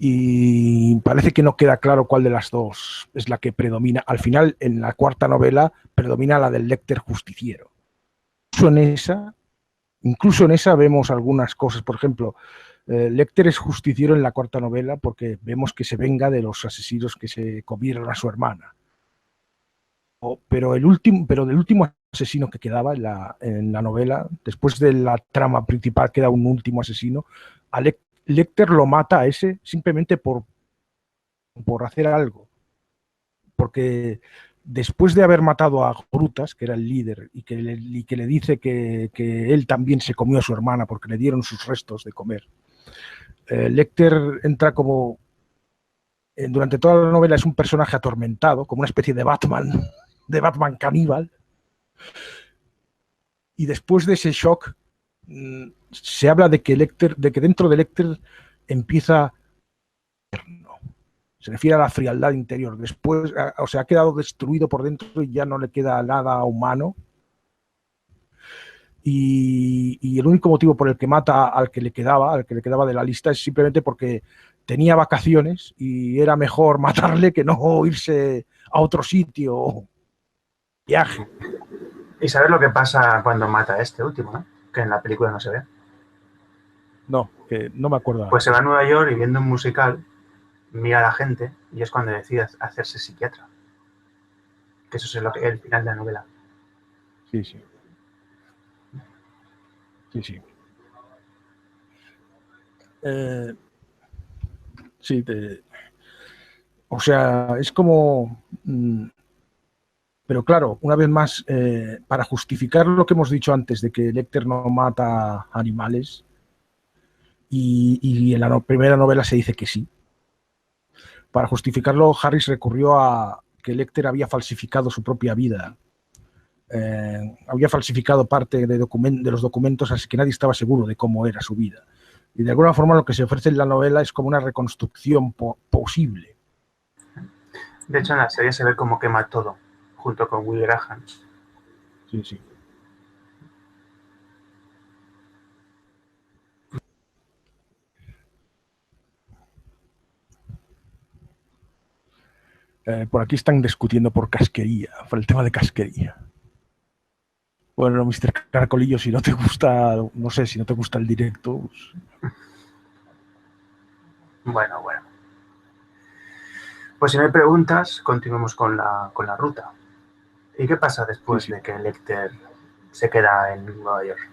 Y parece que no queda claro cuál de las dos es la que predomina. Al final, en la cuarta novela, predomina la del Lecter justiciero. Incluso en esa vemos algunas cosas. Por ejemplo, Lecter es justiciero en la cuarta novela porque vemos que se venga de los asesinos que se comieron a su hermana. Pero del último asesino que quedaba en la novela, después de la trama principal queda un último asesino, a Lecter lo mata a ese simplemente por hacer algo. Porque después de haber matado a Brutas, que era el líder, y que le dice que él también se comió a su hermana porque le dieron sus restos de comer, Lecter entra como... durante toda la novela es un personaje atormentado, como una especie de Batman caníbal. Y después de ese shock, se habla de que dentro de Lecter empieza... Se refiere a la frialdad interior. Después, o sea, ha quedado destruido por dentro y ya no le queda nada humano. Y el único motivo por el que mata al que le quedaba de la lista, es simplemente porque tenía vacaciones y era mejor matarle que no irse a otro sitio o viaje. ¿Y sabes lo que pasa cuando mata a este último, no? Que en la película no se ve. No, que no me acuerdo. Pues se va a Nueva York y viendo un musical, mira a la gente y es cuando decide hacerse psiquiatra. Que eso es el final de la novela. Sí. Sí, o sea, es como... pero claro, una vez más, para justificar lo que hemos dicho antes de que Lecter no mata animales, y en la primera novela se dice que sí, para justificarlo, Harris recurrió a que Lecter había falsificado su propia vida. Había falsificado parte de los documentos, así que nadie estaba seguro de cómo era su vida. Y de alguna forma lo que se ofrece en la novela es como una reconstrucción posible. De hecho, en la serie se ve cómo quema todo, junto con Will Graham. Sí. Por aquí están discutiendo por el tema de casquería. Bueno, Mr. Caracolillo, si no te gusta, no sé, si no te gusta el directo. Pues... Bueno. Pues si no hay preguntas, continuemos con la ruta. ¿Y qué pasa después de que Lecter se queda en Nueva York?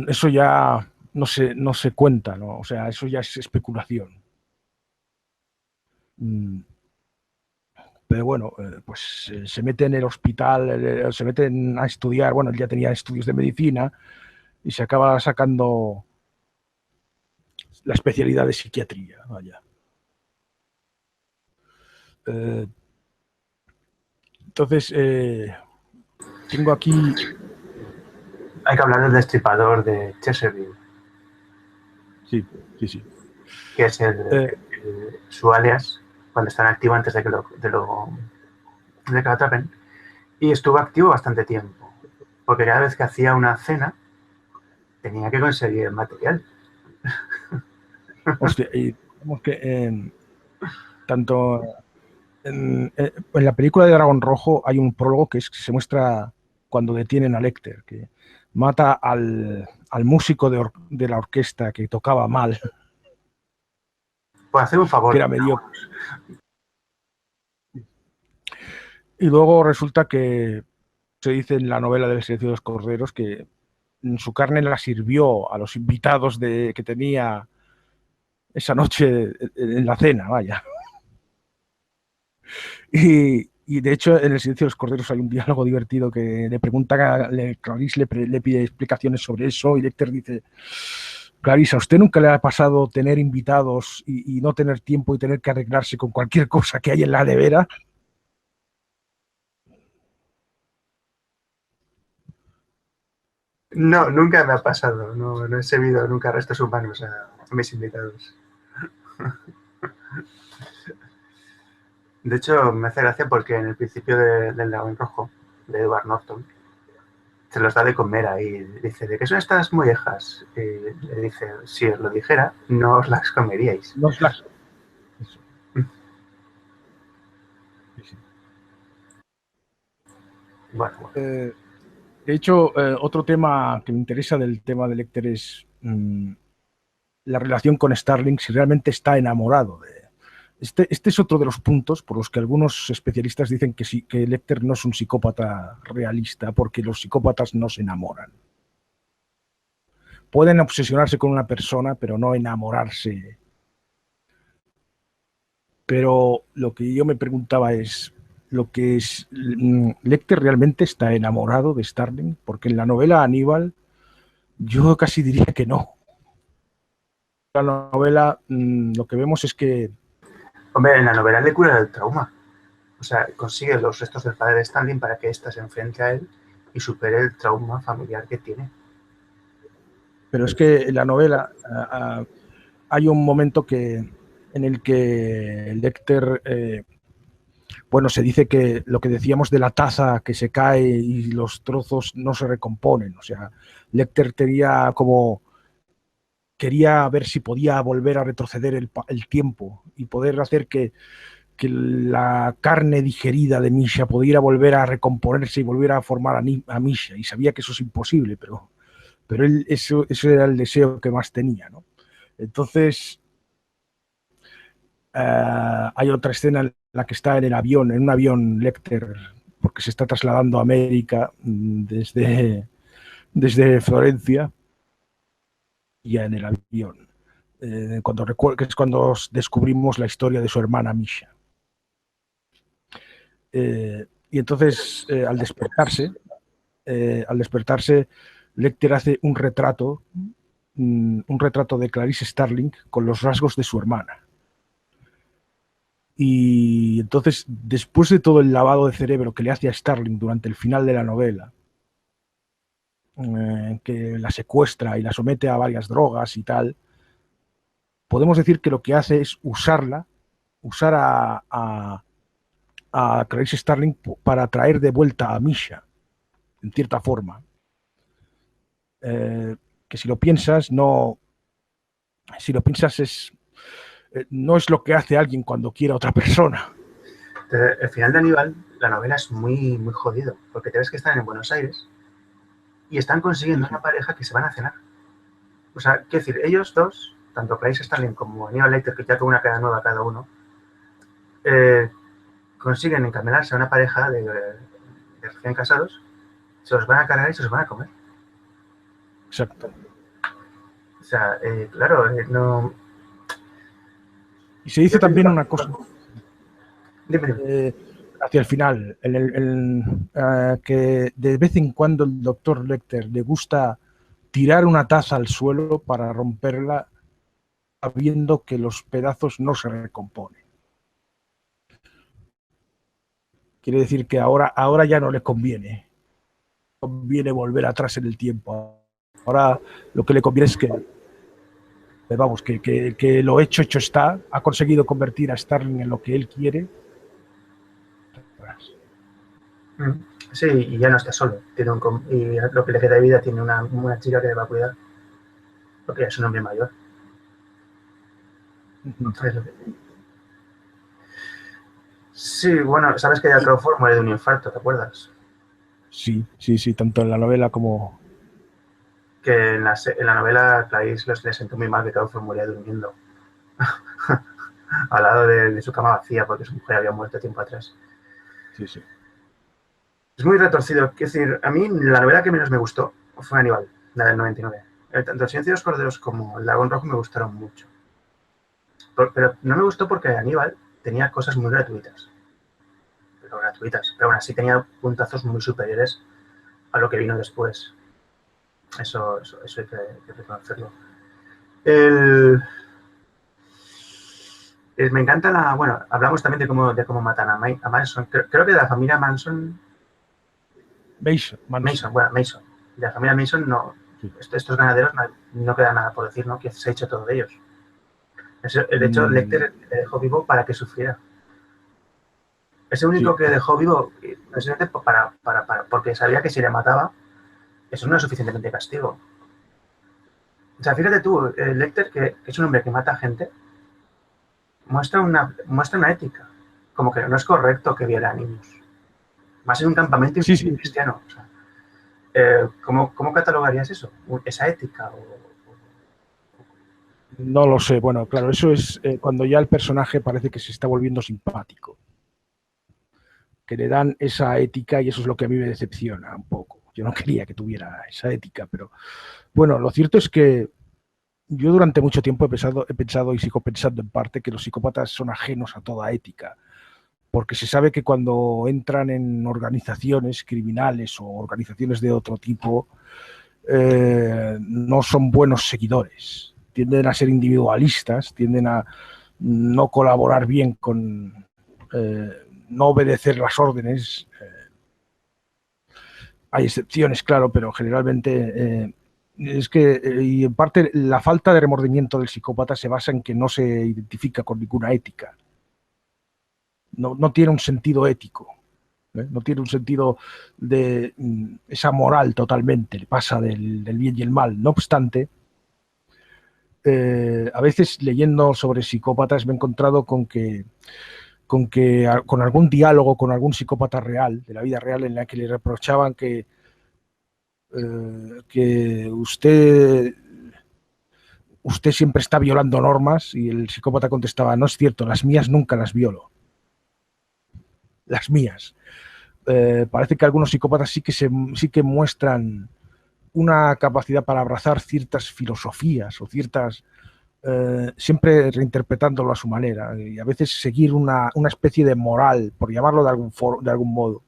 Eso ya no se cuenta, ¿no? O sea, eso ya es especulación. Pero bueno, pues se mete en el hospital, se meten a estudiar. Bueno, él ya tenía estudios de medicina y se acaba sacando la especialidad de psiquiatría, vaya. Entonces, tengo aquí... Hay que hablar del destripador de Chesterfield. Sí, sí, sí. Que es su alias cuando está en activo antes de que lo atrapen. Y estuvo activo bastante tiempo, porque cada vez que hacía una cena tenía que conseguir el material. Hostia, y digamos que tanto en la película de Dragón Rojo hay un prólogo que se muestra cuando detienen a Lecter, que mata al músico de la orquesta que tocaba mal, Por hacer un favor. que era mediocre. Y luego resulta que se dice en la novela del Silencio de los Corderos que su carne la sirvió a los invitados que tenía esa noche en la cena, vaya. Y de hecho, en El Silencio de los Corderos hay un diálogo divertido que le pregunta, Clarice le pide explicaciones sobre eso y Lecter dice: Clarice, ¿a usted nunca le ha pasado tener invitados y no tener tiempo y tener que arreglarse con cualquier cosa que hay en la nevera? No, nunca me ha pasado. No he servido nunca restos humanos a mis invitados. De hecho, me hace gracia porque en el principio del Dragón Rojo, de Edward Norton, se los da de comer ahí. Dice: ¿de qué son estas mollejas? Y le dice: si os lo dijera, no os las comeríais. No es la... Eso. Sí, sí. Bueno. De hecho, otro tema que me interesa del tema de Lecter es la relación con Starling, si realmente está enamorado de... Este es otro de los puntos por los que algunos especialistas dicen que, sí, que Lecter no es un psicópata realista, porque los psicópatas no se enamoran. Pueden obsesionarse con una persona, pero no enamorarse. Pero lo que yo me preguntaba es, ¿Lecter realmente está enamorado de Starling? Porque en la novela Aníbal yo casi diría que no. En la novela lo que vemos es que... Hombre, en la novela le cura el trauma. O sea, consigue los restos del padre de Starling para que ésta se enfrente a él y supere el trauma familiar que tiene. Pero es que en la novela hay un momento en el que Lecter, bueno, se dice que lo que decíamos de la taza que se cae y los trozos no se recomponen. O sea, Lecter quería ver si podía volver a retroceder el tiempo y poder hacer que la carne digerida de Misha pudiera volver a recomponerse y volver a formar a Misha. Y sabía que eso es imposible, pero él, eso era el deseo que más tenía, ¿no? Entonces, hay otra escena en la que está en el avión, en un avión Lecter, porque se está trasladando a América desde Florencia, y en el avión, que es cuando descubrimos la historia de su hermana Misha. Y entonces, al despertarse, Lecter hace un retrato de Clarice Starling con los rasgos de su hermana. Y entonces, después de todo el lavado de cerebro que le hace a Starling durante el final de la novela, que la secuestra y la somete a varias drogas y tal, podemos decir que lo que hace es usar a Clarice Starling para traer de vuelta a Misha, en cierta forma. Que si lo piensas, no es lo que hace alguien cuando quiere a otra persona. El final de Aníbal, la novela es muy, muy jodido, porque te ves que están en Buenos Aires y están consiguiendo una pareja que se van a cenar. O sea, quiero decir, ellos dos, tanto Clarice Starling como Aníbal Lecter, que ya tuvo una cara nueva cada uno, consiguen encaminarse a una pareja de recién casados, se los van a cargar y se los van a comer. Exacto. O sea, claro, no... Y se dice también una cosa. Dime. Hacia el final, que de vez en cuando el doctor Lecter le gusta tirar una taza al suelo para romperla, sabiendo que los pedazos no se recomponen. Quiere decir que ahora ya no le conviene. Conviene volver atrás en el tiempo. Ahora lo que le conviene es que, vamos, que lo hecho está. Ha conseguido convertir a Starling en lo que él quiere. Sí, y ya no está solo. Y lo que le queda de vida tiene una chica que le va a cuidar. Porque ya es un hombre mayor. Sí, bueno, sabes que Crawford muere de un infarto, ¿te acuerdas? Sí, tanto en la novela como... Que en la novela Clarice le sentó muy mal que Crawford moría durmiendo al lado de su cama vacía porque su mujer había muerto tiempo atrás. Sí. Es muy retorcido. Quiero decir, a mí la novela que menos me gustó fue Aníbal, la del 99. Tanto El silencio de los corderos como El dragón rojo me gustaron mucho. Pero no me gustó porque Aníbal tenía cosas muy gratuitas. Pero aún así tenía puntazos muy superiores a lo que vino después. Eso hay que reconocerlo. Me encanta bueno, hablamos también de cómo matan a Manson. Creo que de la familia Manson. Mason. De la familia Mason no. Sí. Estos ganaderos no queda nada por decir, ¿no? Que se ha hecho todo de ellos. De hecho, Lecter le dejó vivo para que sufriera. Es el único que dejó vivo precisamente porque sabía que si le mataba, eso no es suficientemente castigo. O sea, fíjate tú, Lecter, que es un hombre que mata gente, muestra una ética. Como que no es correcto que viera a niños. Más en un campamento cristiano. O sea, ¿cómo catalogarías eso? ¿Esa ética? No lo sé. Bueno, claro, eso es cuando ya el personaje parece que se está volviendo simpático. Que le dan esa ética y eso es lo que a mí me decepciona un poco. Yo no quería que tuviera esa ética, pero bueno, lo cierto es que yo durante mucho tiempo he pensado y sigo pensando en parte que los psicópatas son ajenos a toda ética, porque se sabe que cuando entran en organizaciones criminales o organizaciones de otro tipo, no son buenos seguidores, tienden a ser individualistas, tienden a no colaborar bien con... no obedecer las órdenes. Hay excepciones, claro, pero generalmente es que, y en parte, la falta de remordimiento del psicópata se basa en que no se identifica con ninguna ética. No tiene un sentido ético, no tiene un sentido de esa moral totalmente, le pasa del bien y el mal. No obstante, a veces leyendo sobre psicópatas me he encontrado con algún diálogo con algún psicópata real, de la vida real, en la que le reprochaban que usted siempre está violando normas, y el psicópata contestaba: no es cierto, las mías nunca las violo. Las mías. Parece que algunos psicópatas sí que muestran una capacidad para abrazar ciertas filosofías o ciertas... siempre reinterpretándolo a su manera, y a veces seguir una especie de moral, por llamarlo de algún modo,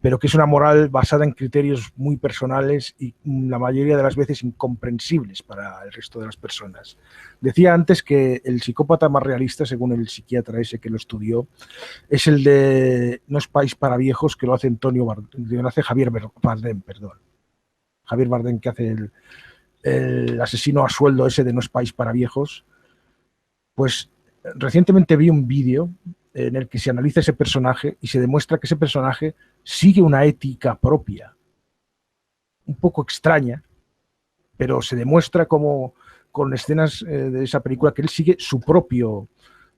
pero que es una moral basada en criterios muy personales y la mayoría de las veces incomprensibles para el resto de las personas. Decía antes que el psicópata más realista, según el psiquiatra ese que lo estudió, es el de No es país para viejos, que lo hace Javier Bardem, perdón. Javier Bardem, que hace el asesino a sueldo ese de No es país para viejos. Pues recientemente vi un vídeo en el que se analiza ese personaje y se demuestra que ese personaje sigue una ética propia, un poco extraña, pero se demuestra como con escenas de esa película que él sigue su propio...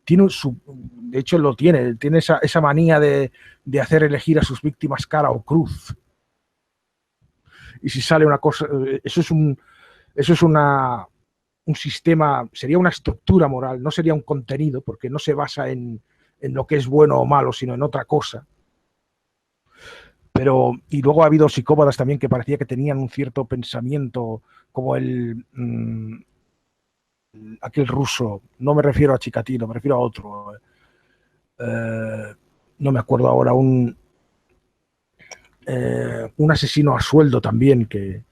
de hecho tiene esa manía de hacer elegir a sus víctimas cara o cruz. Y si sale una cosa... Eso es un sistema, sería una estructura moral, no sería un contenido, porque no se basa en lo que es bueno o malo, sino en otra cosa. Y luego ha habido psicópatas también que parecía que tenían un cierto pensamiento, como aquel ruso, no me refiero a Chikatilo, me refiero a otro. No me acuerdo ahora, un asesino a sueldo también, que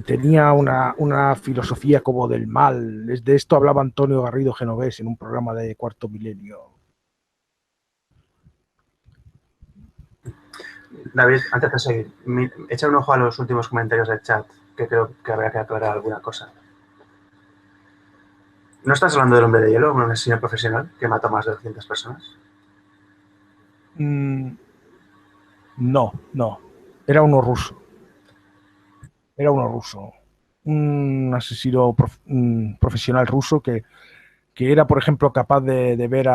tenía una filosofía como del mal. De esto hablaba Antonio Garrido Genovés en un programa de Cuarto Milenio. David, antes de seguir, echa un ojo a los últimos comentarios del chat, que creo que habría que aclarar alguna cosa. ¿No estás hablando del hombre de hielo, un asesino profesional que mató a más de 200 personas? No. Era uno ruso. Un asesino profesional ruso que era, por ejemplo, capaz de ver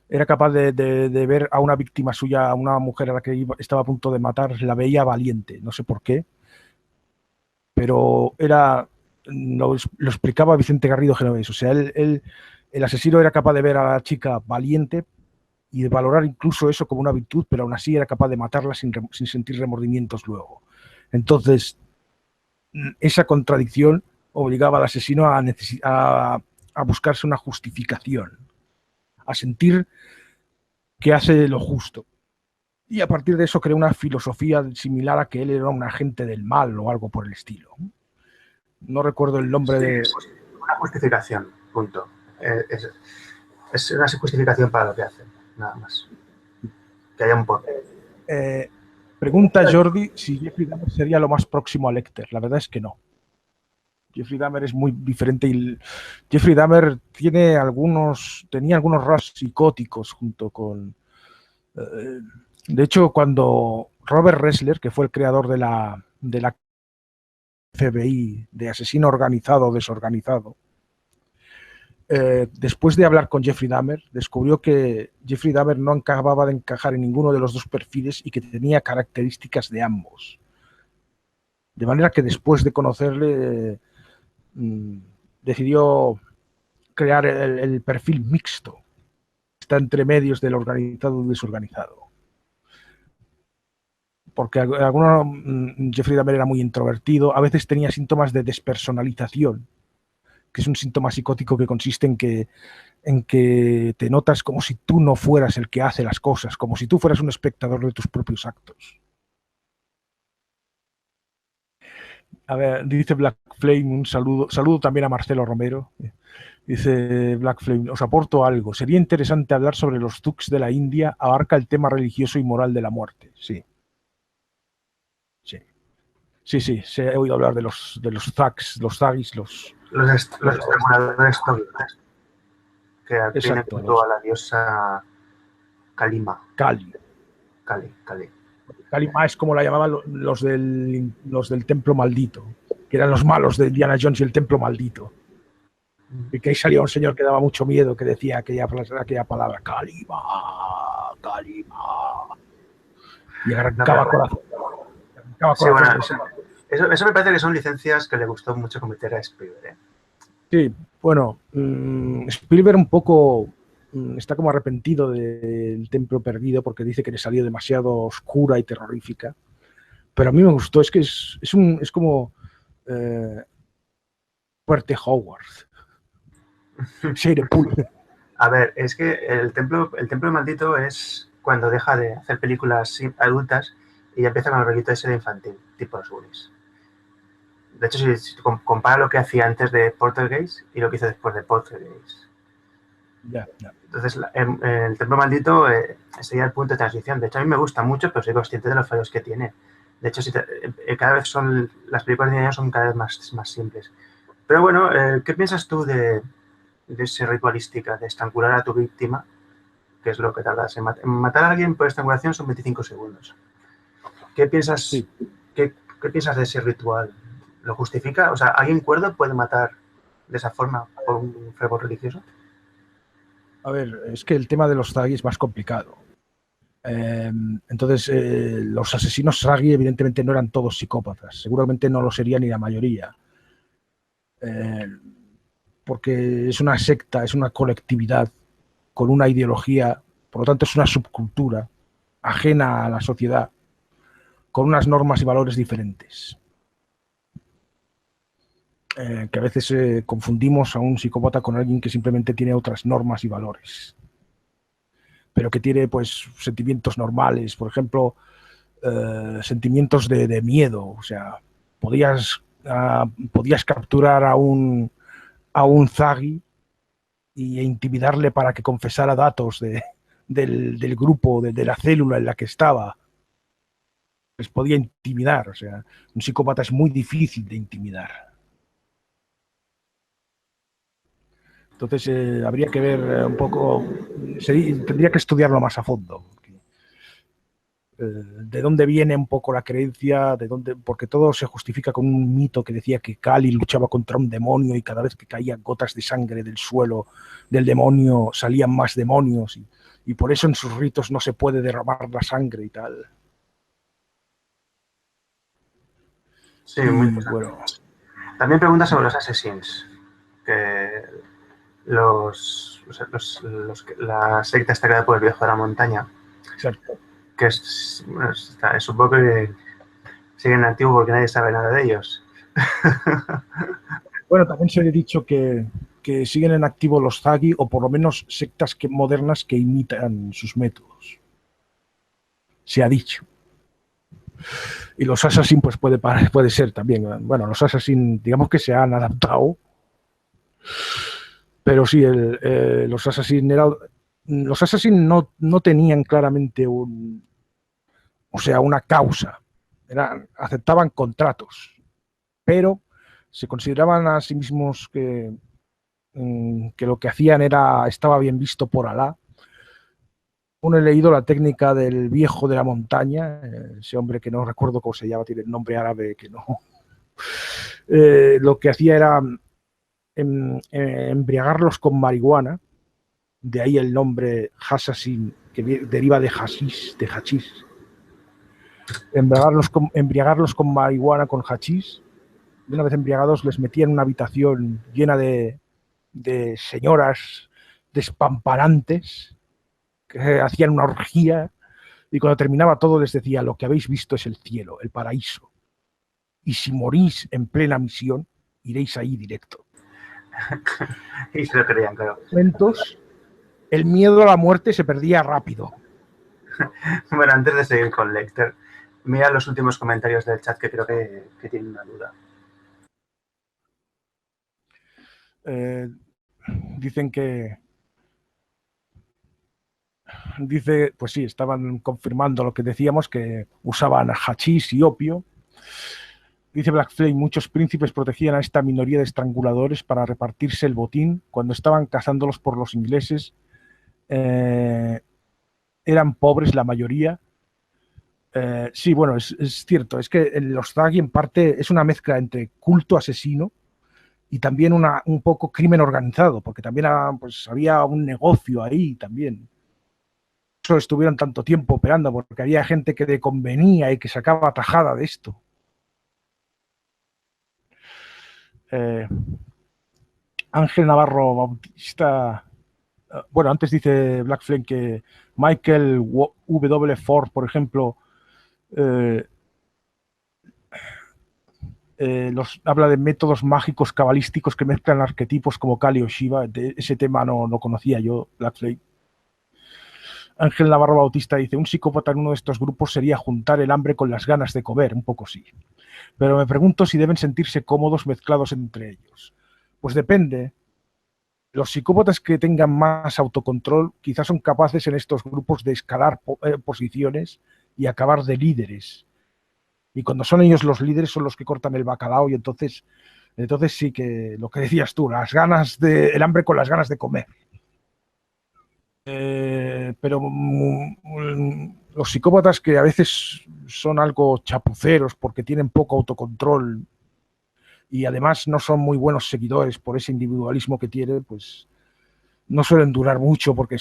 era capaz de ver a una víctima suya, a una mujer a la que estaba a punto de matar, la veía valiente, no sé por qué, pero lo explicaba Vicente Garrido Genovés. O sea, el asesino era capaz de ver a la chica valiente y de valorar incluso eso como una virtud, pero aún así era capaz de matarla sin sentir remordimientos luego. Entonces, esa contradicción obligaba al asesino a buscarse una justificación, a sentir que hace lo justo. Y a partir de eso creó una filosofía similar a que él era un agente del mal o algo por el estilo. No recuerdo el nombre de... Una justificación, punto. Es una justificación para lo que hacen, nada más. Que haya un porqué. Pregunta Jordi si Jeffrey Dahmer sería lo más próximo a Lecter. La verdad es que no. Jeffrey Dahmer es muy diferente y Jeffrey Dahmer tenía algunos rasgos psicóticos junto con... de hecho, cuando Robert Ressler, que fue el creador de la FBI, de asesino organizado o desorganizado, después de hablar con Jeffrey Dahmer, descubrió que Jeffrey Dahmer no acababa de encajar en ninguno de los dos perfiles y que tenía características de ambos. De manera que después de conocerle, decidió crear el perfil mixto. Está entre medios del organizado y desorganizado. Porque Jeffrey Dahmer era muy introvertido, a veces tenía síntomas de despersonalización, que es un síntoma psicótico que consiste en que te notas como si tú no fueras el que hace las cosas, como si tú fueras un espectador de tus propios actos. A ver, dice Black Flame, un saludo también a Marcelo Romero. Dice Black Flame, os aporto algo. Sería interesante hablar sobre los thugs de la India, abarca el tema religioso y moral de la muerte. Sí, se he oído hablar de los thugs, los thugis, los exterminadores tóxicos, que tienen junto a la diosa Kalima. Kali. Kalima es como la llamaban los del templo maldito, que eran los malos de Indiana Jones y el templo maldito. Y que ahí salía un señor que daba mucho miedo, que decía aquella palabra, Kalima. Y arrancaba corazón. Sí, bueno, eso me parece que son licencias que le gustó mucho cometer a Spielberg. Sí, bueno, Spielberg un poco está como arrepentido del Templo Perdido porque dice que le salió demasiado oscura y terrorífica. Pero a mí me gustó, es que es como Fuerte Howard. A ver, es que el templo maldito es cuando deja de hacer películas adultas y ya empieza con el rollito ese de infantil, tipo los Goonies. De hecho, si compara lo que hacía antes de Poltergeist y lo que hizo después de Poltergeist. Ya. Entonces, el templo maldito sería el punto de transición. De hecho, a mí me gusta mucho, pero soy consciente de los fallos que tiene. De hecho, cada vez las películas de niños son cada vez más simples. Pero bueno, ¿qué piensas tú de esa ritualística, de estrangular a tu víctima, que es lo que tardas en matar a alguien por estrangulación son 25 segundos? ¿Qué piensas, sí. ¿qué piensas de ese ritual? ¿Lo justifica? O sea, ¿alguien cuerdo puede matar de esa forma por un fervor religioso? A ver, es que el tema de los Zagi es más complicado. Entonces, los asesinos Zagi evidentemente no eran todos psicópatas. Seguramente no lo sería ni la mayoría. Porque es una secta, es una colectividad con una ideología, por lo tanto es una subcultura ajena a la sociedad, con unas normas y valores diferentes. Que a veces confundimos a un psicópata con alguien que simplemente tiene otras normas y valores, pero que tiene pues sentimientos normales, por ejemplo, sentimientos de miedo. O sea, podías capturar a un Zagi e intimidarle para que confesara datos del grupo, de la célula en la que estaba, les podía intimidar. O sea, un psicópata es muy difícil de intimidar. Entonces habría que ver un poco, tendría que estudiarlo más a fondo. De dónde viene un poco la creencia, porque todo se justifica con un mito que decía que Kali luchaba contra un demonio y cada vez que caían gotas de sangre del suelo del demonio salían más demonios y por eso en sus ritos no se puede derramar la sangre y tal. Sí, muy Y interesante. bueno, También pregunta sobre los Assassins, que la secta está creada por el viejo de la montaña, exacto. que supongo que siguen activos porque nadie sabe nada de ellos. Bueno, también se ha dicho que siguen en activo los Zagi, o por lo menos sectas modernas que imitan sus métodos. Se ha dicho. Y los Assassin, pues puede ser también. Bueno, los Assassin, digamos que se han adaptado. Pero sí, los Assassin no tenían claramente una causa. Aceptaban contratos, pero se consideraban a sí mismos que lo que hacían estaba bien visto por Alá. He leído la técnica del viejo de la montaña, ese hombre que no recuerdo cómo se llama, tiene el nombre árabe que no. Lo que hacía era embriagarlos con marihuana, de ahí el nombre Assassin, que deriva de hachís, embriagarlos con marihuana, con hachís. Y una vez embriagados les metían en una habitación llena de señoras despampanantes que hacían una orgía, y cuando terminaba todo les decía: lo que habéis visto es el cielo, el paraíso, y si morís en plena misión iréis ahí directo. Y se lo creían, claro. Momentos, el miedo a la muerte se perdía rápido. Bueno, antes de seguir con Lecter, mira los últimos comentarios del chat que creo que tienen una duda. Dicen que pues sí, estaban confirmando lo que decíamos, que usaban hachís y opio. Dice Black Flame: muchos príncipes protegían a esta minoría de estranguladores para repartirse el botín cuando estaban cazándolos por los ingleses. Eran pobres la mayoría. Sí, bueno, es cierto, es que los Zagi en parte es una mezcla entre culto asesino y también un poco crimen organizado, porque también había un negocio ahí también. Por eso estuvieron tanto tiempo operando, porque había gente que le convenía y que sacaba tajada de esto. Ángel Navarro Bautista. Bueno, antes dice Black Flame que Michael W. Ford, por ejemplo, habla de métodos mágicos cabalísticos que mezclan arquetipos como Kali o Shiva. De ese tema no conocía yo, Black Flame. Ángel Navarro Bautista dice: un psicópata en uno de estos grupos sería juntar el hambre con las ganas de comer, un poco sí. Pero me pregunto si deben sentirse cómodos mezclados entre ellos. Pues depende. Los psicópatas que tengan más autocontrol quizás son capaces en estos grupos de escalar posiciones y acabar de líderes. Y cuando son ellos los líderes son los que cortan el bacalao, y entonces sí que lo que decías tú, el hambre con las ganas de comer. Pero los psicópatas que a veces son algo chapuceros porque tienen poco autocontrol y además no son muy buenos seguidores por ese individualismo que tienen, pues no suelen durar mucho, porque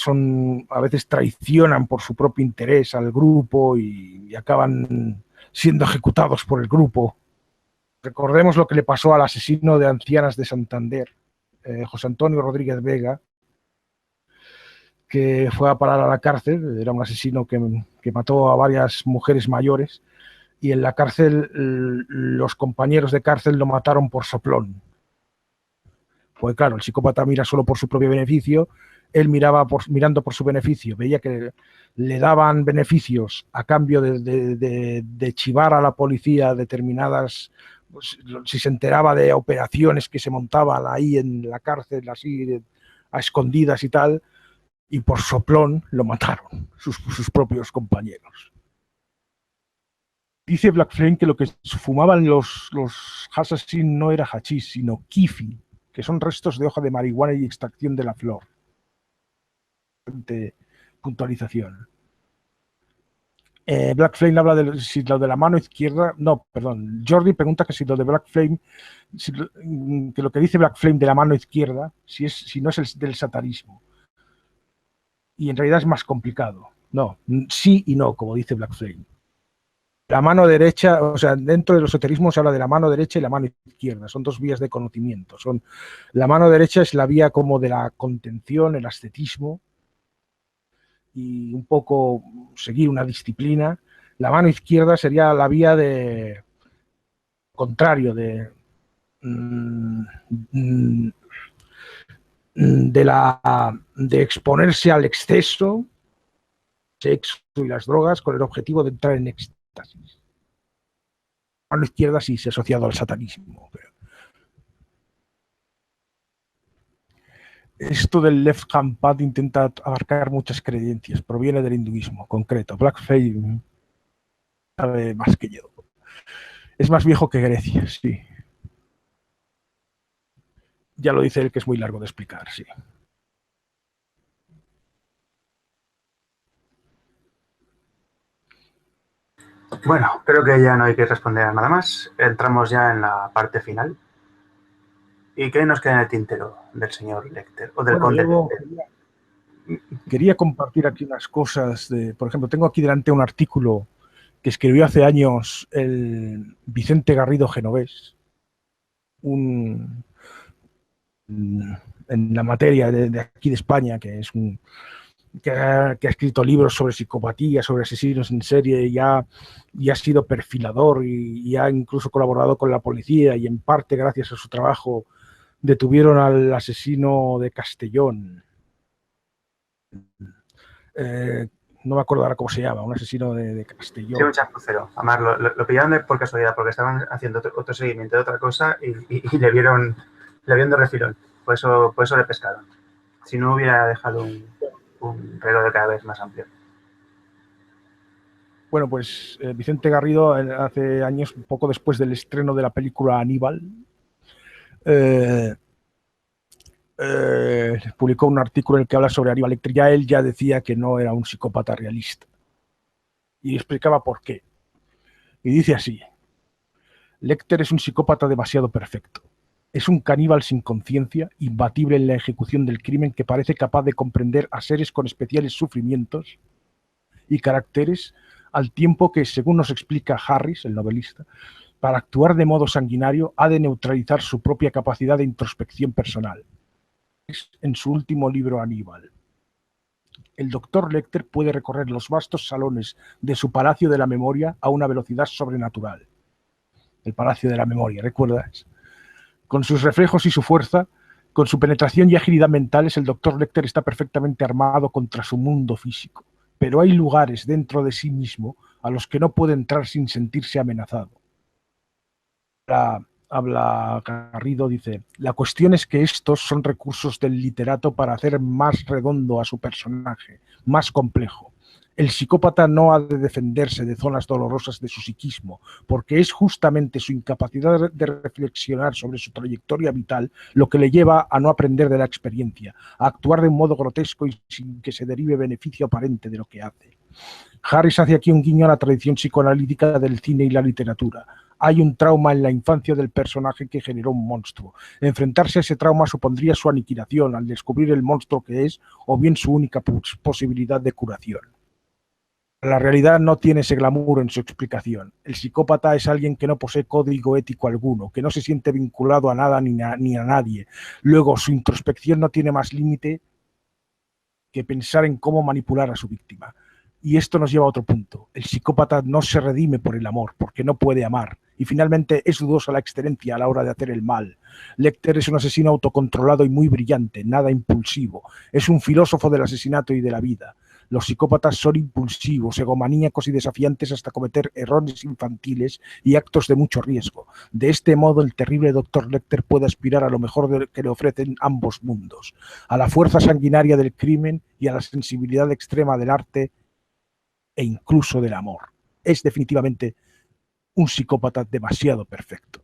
a veces traicionan por su propio interés al grupo y acaban siendo ejecutados por el grupo. Recordemos lo que le pasó al asesino de ancianas de Santander, José Antonio Rodríguez Vega, que fue a parar a la cárcel. Era un asesino que mató a varias mujeres mayores, y en la cárcel los compañeros de cárcel lo mataron por soplón. Pues claro, el psicópata mira solo por su propio beneficio. Él miraba mirando por su beneficio, veía que le daban beneficios a cambio de chivar a la policía determinadas, pues, si se enteraba de operaciones que se montaban ahí en la cárcel, así a escondidas y tal, y por soplón lo mataron sus propios compañeros. Dice Black Flame que lo que fumaban los Assassin no era hachís, sino kifi, que son restos de hoja de marihuana y extracción de la flor. Puntualización. Black Flame habla de si lo de la mano izquierda. No, perdón. Jordi pregunta que si lo de Black Flame, que lo que dice Black Flame de la mano izquierda, si no es el del satanismo. Y en realidad es más complicado. No, sí y no, como dice Black Flame. La mano derecha, o sea, dentro del esoterismo se habla de la mano derecha y la mano izquierda. Son dos vías de conocimiento. La mano derecha es la vía como de la contención, el ascetismo, y un poco seguir una disciplina. La mano izquierda sería la vía de contrario, de exponerse al exceso, sexo y las drogas con el objetivo de entrar en éxtasis. La mano izquierda sí se ha asociado al satanismo. Esto del left hand pad intenta abarcar muchas creencias, proviene del hinduismo concreto. Black Flame sabe más que yo. Es más viejo que Grecia, sí. Ya lo dice él, que es muy largo de explicar, sí. Bueno, creo que ya no hay que responder a nada más. Entramos ya en la parte final. ¿Y qué nos queda en el tintero del señor Lecter? O del conde Lecter. Quería compartir aquí unas cosas. Por ejemplo, tengo aquí delante un artículo que escribió hace años el Vicente Garrido Genovés, en la materia de aquí de España, que es que ha escrito libros sobre psicopatía, sobre asesinos en serie, y ha sido perfilador y ha incluso colaborado con la policía, y en parte gracias a su trabajo detuvieron al asesino de Castellón. No me acuerdo ahora cómo se llama, un asesino de Castellón. Sí, un chapucero. Además, lo pillaron por casualidad, porque estaban haciendo otro seguimiento de otra cosa y le vieron de refilón. Por eso le pescaron. Si no, hubiera dejado un reloj de cada vez más amplio. Bueno, pues Vicente Garrido, hace años, un poco después del estreno de la película Aníbal, publicó un artículo en el que habla sobre Aníbal Lecter. Ya él ya decía que no era un psicópata realista. Y explicaba por qué. Y dice así: Lecter es un psicópata demasiado perfecto. Es un caníbal sin conciencia, imbatible en la ejecución del crimen, que parece capaz de comprender a seres con especiales sufrimientos y caracteres, al tiempo que, según nos explica Harris, el novelista, para actuar de modo sanguinario ha de neutralizar su propia capacidad de introspección personal. En su último libro, Aníbal. El doctor Lecter puede recorrer los vastos salones de su Palacio de la Memoria a una velocidad sobrenatural. El Palacio de la Memoria, ¿recuerdas? Con sus reflejos y su fuerza, con su penetración y agilidad mentales, el doctor Lecter está perfectamente armado contra su mundo físico. Pero hay lugares dentro de sí mismo a los que no puede entrar sin sentirse amenazado. Habla Garrido, dice: la cuestión es que estos son recursos del literato para hacer más redondo a su personaje, más complejo. El psicópata no ha de defenderse de zonas dolorosas de su psiquismo, porque es justamente su incapacidad de reflexionar sobre su trayectoria vital lo que le lleva a no aprender de la experiencia, a actuar de un modo grotesco y sin que se derive beneficio aparente de lo que hace. Harris hace aquí un guiño a la tradición psicoanalítica del cine y la literatura. Hay un trauma en la infancia del personaje que generó un monstruo. Enfrentarse a ese trauma supondría su aniquilación al descubrir el monstruo que es, o bien su única posibilidad de curación. La realidad no tiene ese glamour en su explicación. El psicópata es alguien que no posee código ético alguno, que no se siente vinculado a nada ni a nadie. Luego, su introspección no tiene más límite que pensar en cómo manipular a su víctima. Y esto nos lleva a otro punto. El psicópata no se redime por el amor, porque no puede amar. Y finalmente es dudosa la excelencia a la hora de hacer el mal. Lecter es un asesino autocontrolado y muy brillante, nada impulsivo. Es un filósofo del asesinato y de la vida. Los psicópatas son impulsivos, egomaníacos y desafiantes hasta cometer errores infantiles y actos de mucho riesgo. De este modo, el terrible Dr. Lecter puede aspirar a lo mejor que le ofrecen ambos mundos, a la fuerza sanguinaria del crimen y a la sensibilidad extrema del arte e incluso del amor. Es definitivamente un psicópata demasiado perfecto.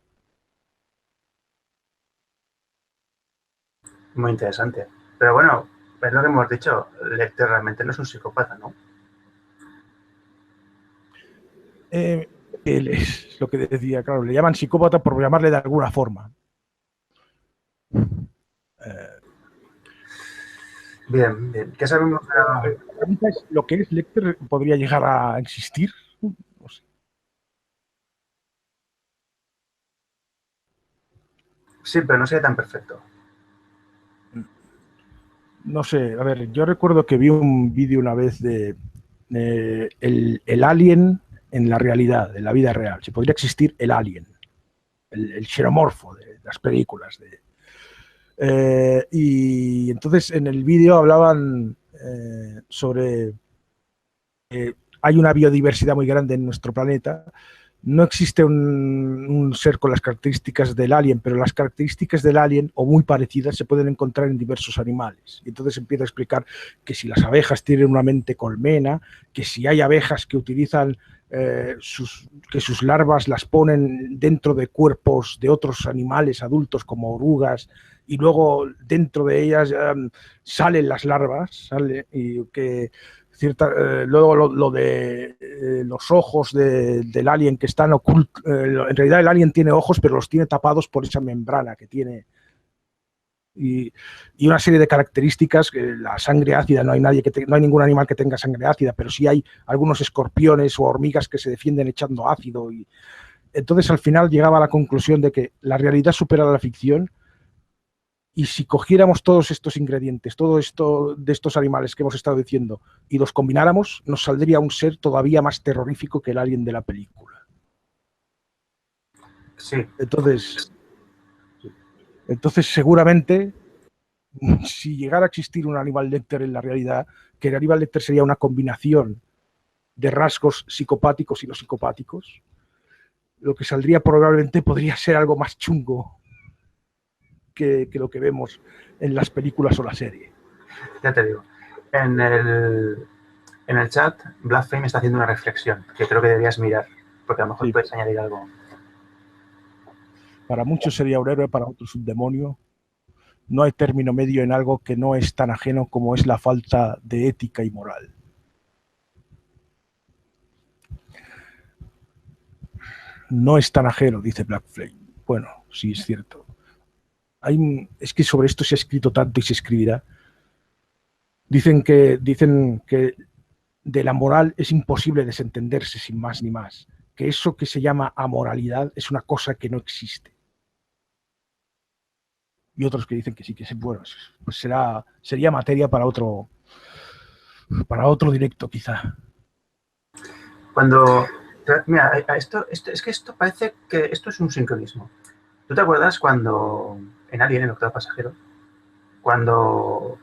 Muy interesante. Pero bueno, es lo que hemos dicho, Lecter realmente no es un psicópata, ¿no? Él es lo que decía, claro, le llaman psicópata por llamarle de alguna forma. Bien, bien. ¿Qué sabemos? La pregunta es, ¿lo que es Lecter podría llegar a existir? No sé. Sí, pero no sería tan perfecto. No sé, a ver, yo recuerdo que vi un vídeo una vez de el alien en la realidad, en la vida real. Si podría existir el alien, el xenomorfo de las películas. Y entonces en el vídeo hablaban sobre hay una biodiversidad muy grande en nuestro planeta. No existe un ser con las características del alien, pero las características del alien, o muy parecidas, se pueden encontrar en diversos animales. Y entonces empieza a explicar que si las abejas tienen una mente colmena, que si hay abejas que utilizan que sus larvas las ponen dentro de cuerpos de otros animales adultos como orugas, y luego dentro de ellas salen las larvas, y que luego lo de los ojos del alien que están ocultos. En realidad el alien tiene ojos, pero los tiene tapados por esa membrana que tiene. Y una serie de características, que la sangre ácida, no hay ningún animal que tenga sangre ácida, pero sí hay algunos escorpiones o hormigas que se defienden echando ácido. Y entonces al final llegaba a la conclusión de que la realidad supera la ficción. Y si cogiéramos todos estos ingredientes, todo esto de estos animales que hemos estado diciendo, y los combináramos, nos saldría un ser todavía más terrorífico que el alien de la película. Sí. Entonces seguramente, si llegara a existir un Aníbal Lecter en la realidad, que el Aníbal Lecter sería una combinación de rasgos psicopáticos y no psicopáticos, lo que saldría probablemente podría ser algo más chungo que lo que vemos en las películas o la serie. Ya te digo. En el chat, Black Flame está haciendo una reflexión que creo que deberías mirar, porque a lo mejor Sí. puedes añadir algo. Para muchos sería un héroe, para otros un demonio. No hay término medio en algo que no es tan ajeno como es la falta de ética y moral. No es tan ajeno, dice Black Flame. Bueno, sí es cierto. Es que sobre esto se ha escrito tanto y se escribirá. Dicen que de la moral es imposible desentenderse sin más ni más. Que eso que se llama amoralidad es una cosa que no existe. Y otros que dicen que sí, que es bueno, pues sería materia para otro directo, quizá. Mira, esto parece que esto es un sincronismo. ¿Tú te acuerdas cuando en Alien, el octavo pasajero, cuando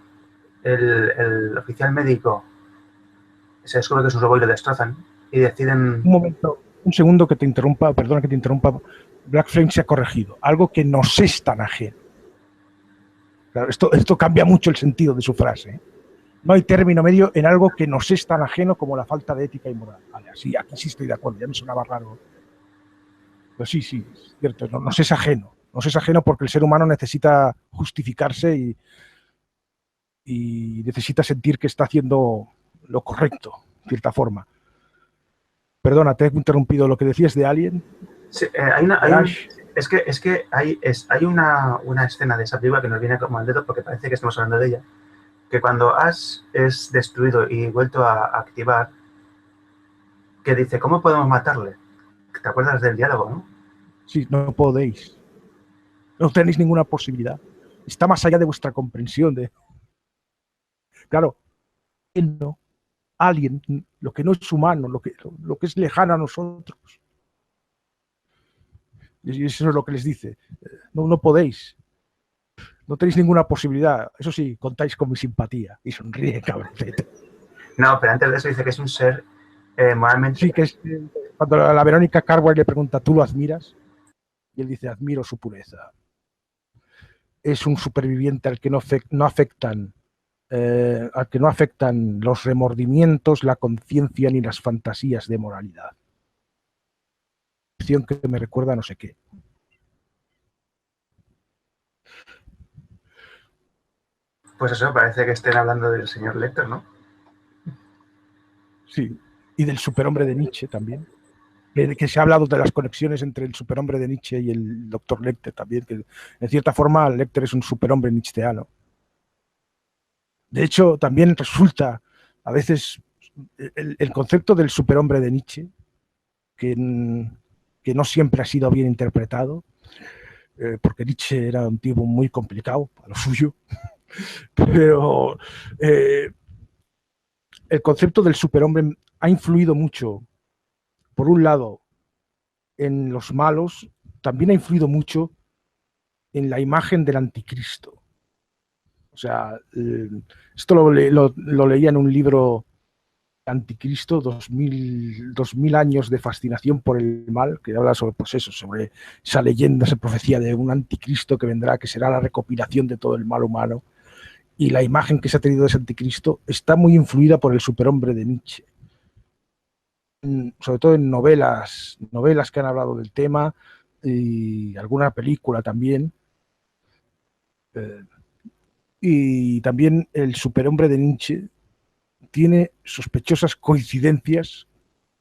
el oficial médico se descubre que es un robot y lo destrozan y deciden... Un momento, un segundo que te interrumpa, perdona que te interrumpa. Black Flame se ha corregido. Algo que nos es tan ajeno. Claro, esto cambia mucho el sentido de su frase. No hay término medio en algo que nos es tan ajeno como la falta de ética y moral. Vale, sí, aquí sí estoy de acuerdo, ya me sonaba raro. Pero sí, es cierto, nos es ajeno. Nos es ajeno porque el ser humano necesita justificarse y necesita sentir que está haciendo lo correcto, de cierta forma. Perdona, te he interrumpido lo que decías de Alien. Sí, es que hay una escena de esa película que nos viene como al dedo porque parece que estamos hablando de ella. Que cuando Ash es destruido y vuelto a activar, que dice, ¿cómo podemos matarle? ¿Te acuerdas del diálogo, no? Sí, no podéis. No tenéis ninguna posibilidad. Está más allá de vuestra comprensión. Claro, él no. Alien, lo que no es humano, lo que es lejano a nosotros. Y eso es lo que les dice. No podéis. No tenéis ninguna posibilidad. Eso sí, contáis con mi simpatía. Y sonríe, cabroncete. No, pero antes de eso dice que es un ser moralmente... Sí, que es cuando la Verónica Cartwright le pregunta, ¿tú lo admiras? Y él dice, admiro su pureza. Es un superviviente al que no afectan los remordimientos, la conciencia ni las fantasías de moralidad. Que me recuerda a no sé qué. Pues eso, parece que estén hablando del señor Lecter, ¿no? Sí, y del superhombre de Nietzsche también. Que se ha hablado de las conexiones entre el superhombre de Nietzsche y el doctor Lecter también, que en cierta forma Lecter es un superhombre nietzscheano. De hecho, también resulta a veces el concepto del superhombre de Nietzsche, que no siempre ha sido bien interpretado, porque Nietzsche era un tipo muy complicado a lo suyo, pero el concepto del superhombre ha influido mucho, por un lado, en los malos, también ha influido mucho en la imagen del anticristo. O sea, esto lo leía en un libro, Anticristo, 2000 años de fascinación por el mal, que habla sobre, pues eso, sobre esa leyenda, esa profecía de un anticristo que vendrá, que será la recopilación de todo el mal humano. Y la imagen que se ha tenido de ese anticristo está muy influida por el superhombre de Nietzsche. Sobre todo en novelas que han hablado del tema y alguna película también. Y también el superhombre de Nietzsche tiene sospechosas coincidencias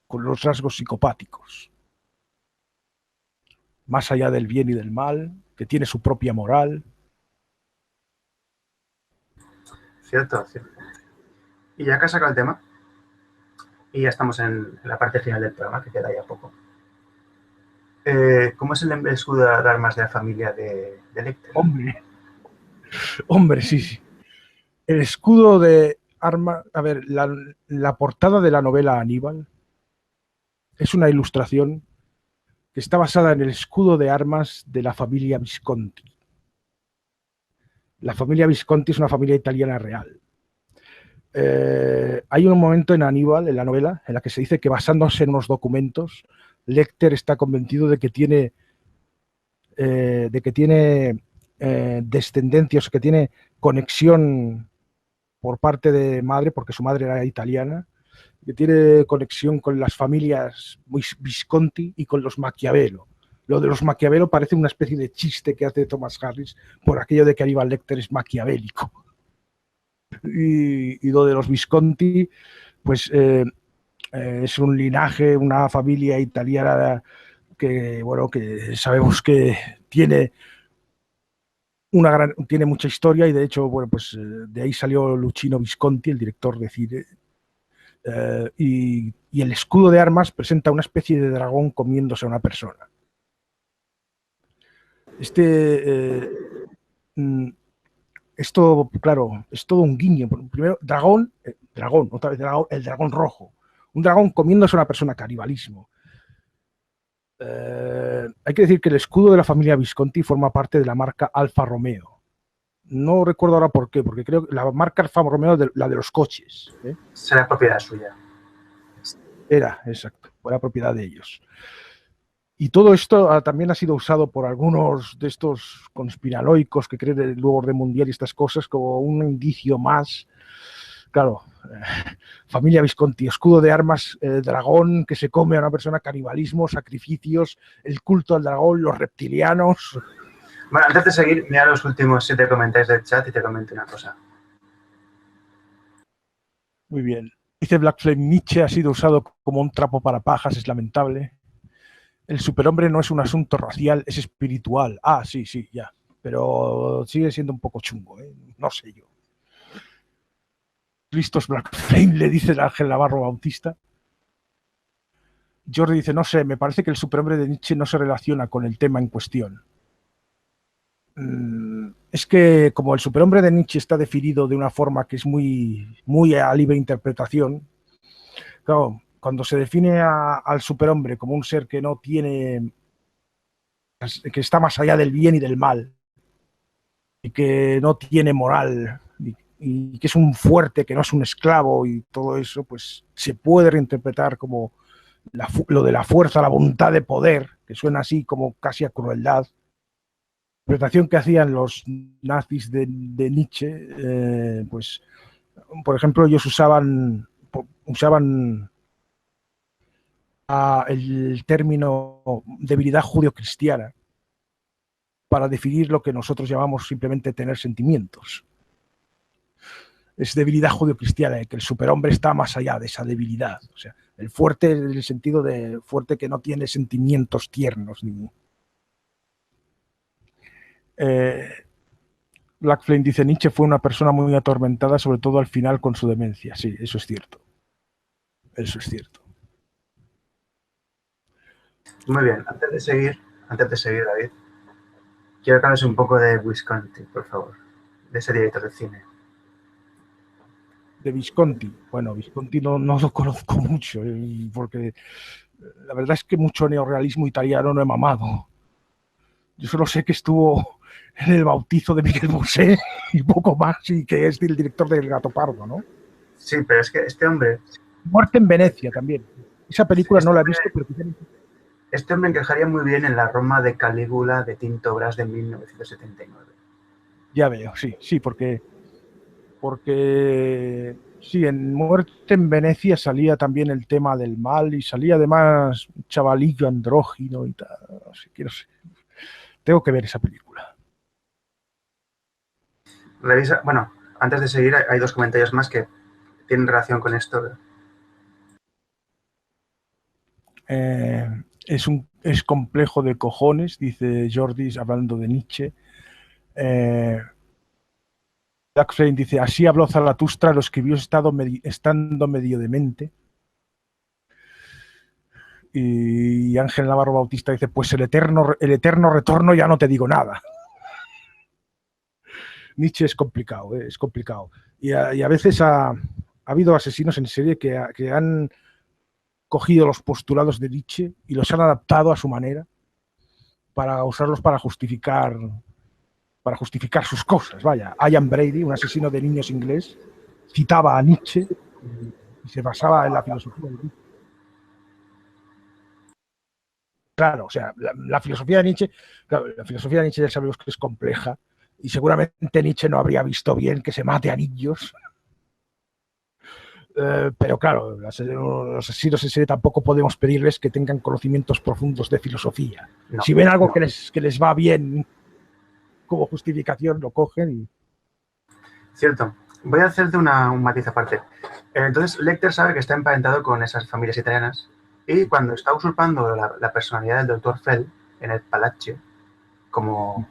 con los rasgos psicopáticos, más allá del bien y del mal, que tiene su propia moral. Cierto, cierto. Y ya que ha sacado el tema, y ya estamos en la parte final del programa, que queda ya poco. ¿Cómo es el escudo de armas de la familia de Lecter? Hombre, sí. El escudo de armas... A ver, la portada de la novela Aníbal es una ilustración que está basada en el escudo de armas de la familia Visconti. La familia Visconti es una familia italiana real. Hay un momento en Aníbal, en la novela, en la que se dice que basándose en unos documentos, Lecter está convencido de que tiene descendencia, o sea, que tiene conexión por parte de madre, porque su madre era italiana, que tiene conexión con las familias Visconti y con los Maquiavelo. Lo de los Maquiavelo parece una especie de chiste que hace Thomas Harris por aquello de que Aníbal Lecter es maquiavélico. Y lo de los Visconti, pues es un linaje, una familia italiana que, bueno, que sabemos que tiene tiene mucha historia y de hecho, bueno, pues de ahí salió Luchino Visconti, el director de cine. Y el escudo de armas presenta una especie de dragón comiéndose a una persona. Esto, claro, es todo un guiño. Primero, otra vez dragón, el dragón rojo. Un dragón comiéndose a una persona, canibalismo. Hay que decir que el escudo de la familia Visconti forma parte de la marca Alfa Romeo. No recuerdo ahora por qué, porque creo que la marca Alfa Romeo es la de los coches. Será propiedad suya. Era, exacto, era propiedad de ellos. Y todo esto también ha sido usado por algunos de estos conspiranoicos que creen en el nuevo orden mundial y estas cosas como un indicio más. Claro, familia Visconti, escudo de armas, dragón que se come a una persona, canibalismo, sacrificios, el culto al dragón, los reptilianos. Bueno, antes de seguir, mira los últimos 7 comentarios del chat y te comento una cosa. Muy bien. Dice Black Flame, Nietzsche ha sido usado como un trapo para pajas, es lamentable. El superhombre no es un asunto racial, es espiritual. Ah, sí, ya. Pero sigue siendo un poco chungo, ¿eh? No sé yo. Cristos Black Flame, le dice el Ángel Navarro Bautista. Jordi dice, no sé, me parece que el superhombre de Nietzsche no se relaciona con el tema en cuestión. Es que como el superhombre de Nietzsche está definido de una forma que es muy, muy a libre interpretación, claro, cuando se define al superhombre como un ser que no tiene, que está más allá del bien y del mal, y que no tiene moral, y que es un fuerte, que no es un esclavo y todo eso, pues se puede reinterpretar como lo de la fuerza, la voluntad de poder, que suena así como casi a crueldad. La interpretación que hacían los nazis de Nietzsche, pues, por ejemplo, ellos usaban el término debilidad judio-cristiana para definir lo que nosotros llamamos simplemente tener sentimientos. Es debilidad judio-cristiana, que el superhombre está más allá de esa debilidad. O sea, el fuerte en el sentido de fuerte que no tiene sentimientos tiernos. Black Flame dice, Nietzsche fue una persona muy atormentada, sobre todo al final con su demencia. Sí, eso es cierto. Eso es cierto. Muy bien, antes de seguir, David, quiero que hables un poco de Visconti, por favor, de ese director de cine. De Visconti. Bueno, Visconti no lo conozco mucho, porque la verdad es que mucho neorrealismo italiano no he mamado. Yo solo sé que estuvo en El bautizo de Miguel Bosé y poco más, y que es el director del Gato Pardo, ¿no? Sí, pero es que este hombre... Muerte en Venecia también. Esa película no la he visto, pero... Este hombre encajaría muy bien en la Roma de Calígula de Tinto Brass de 1979. Ya veo, sí, porque sí, en Muerte en Venecia salía también el tema del mal y salía además un chavalillo andrógino y tal. No sé. Tengo que ver esa película. Revisa, bueno, antes de seguir, hay dos comentarios más que tienen relación con esto. Es complejo de cojones, dice Jordi, hablando de Nietzsche. Black Flame dice, así habló Zaratustra, lo escribió estando medio demente. Y Ángel Navarro Bautista dice, pues el eterno retorno, ya no te digo nada. Nietzsche es complicado, es complicado. Y a veces ha habido asesinos en serie que han cogido los postulados de Nietzsche y los han adaptado a su manera para usarlos para justificar sus cosas. Vaya, Ian Brady, un asesino de niños inglés, citaba a Nietzsche y se basaba en la filosofía de Nietzsche. Claro, o sea, la filosofía de Nietzsche, claro, la filosofía de Nietzsche ya sabemos que es compleja y seguramente Nietzsche no habría visto bien que se mate a niños. Pero claro, los asesinos en serie tampoco podemos pedirles que tengan conocimientos profundos de filosofía. No, si ven algo que les va bien como justificación, lo cogen y... Cierto. Voy a hacerte un matiz aparte. Entonces, Lecter sabe que está emparentado con esas familias italianas y cuando está usurpando la personalidad del Dr. Fell en el Palacio, como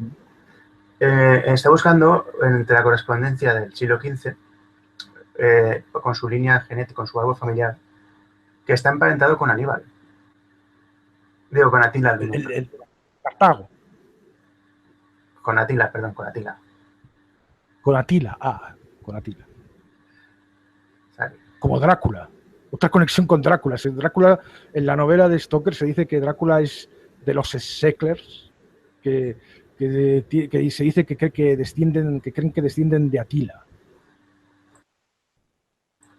está buscando entre la correspondencia del siglo XV con su línea genética, con su árbol familiar, que está emparentado con Aníbal. Digo, con Atila. El Cartago. Con Atila, perdón, con Atila. Con Atila, con Atila. Como Drácula. Otra conexión con Drácula. Drácula, en la novela de Stoker se dice que Drácula es de los Seclers, que se dice que creen que descienden de Atila.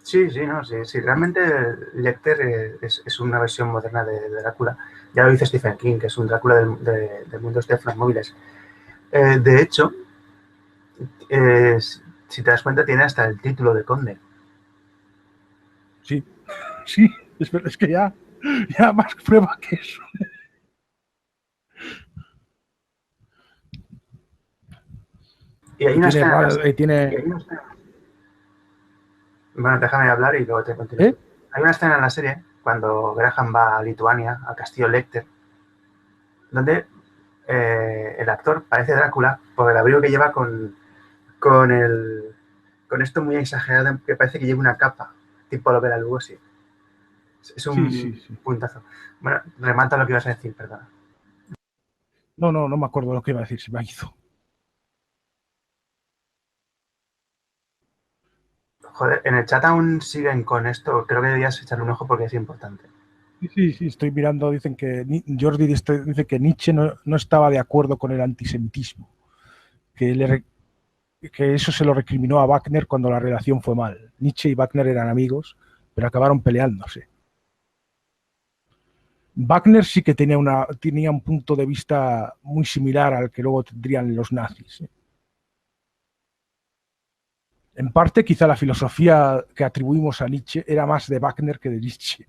Sí, realmente Lecter es una versión moderna de Drácula. Ya lo dice Stephen King, que es un Drácula del mundo de los móviles. De hecho, si te das cuenta, tiene hasta el título de conde. Sí, es que ya más prueba que eso. Y hay una escena... Bueno, déjame hablar y luego te continúo. Hay una escena en la serie, cuando Graham va a Lituania, al castillo Lecter, donde el actor parece Drácula por el abrigo que lleva con esto muy exagerado, que parece que lleva una capa, tipo lo Bela Lugosi. Es un puntazo. Bueno, remata lo que ibas a decir, perdona. No me acuerdo lo que iba a decir, se me ha ido. Joder, en el chat aún siguen con esto, creo que deberías echarle un ojo porque es importante. Sí, estoy mirando, dicen que Jordi dice que Nietzsche no estaba de acuerdo con el antisemitismo, que que eso se lo recriminó a Wagner cuando la relación fue mal. Nietzsche y Wagner eran amigos, pero acabaron peleándose. Wagner sí que tenía un punto de vista muy similar al que luego tendrían los nazis. En parte, quizá la filosofía que atribuimos a Nietzsche era más de Wagner que de Nietzsche.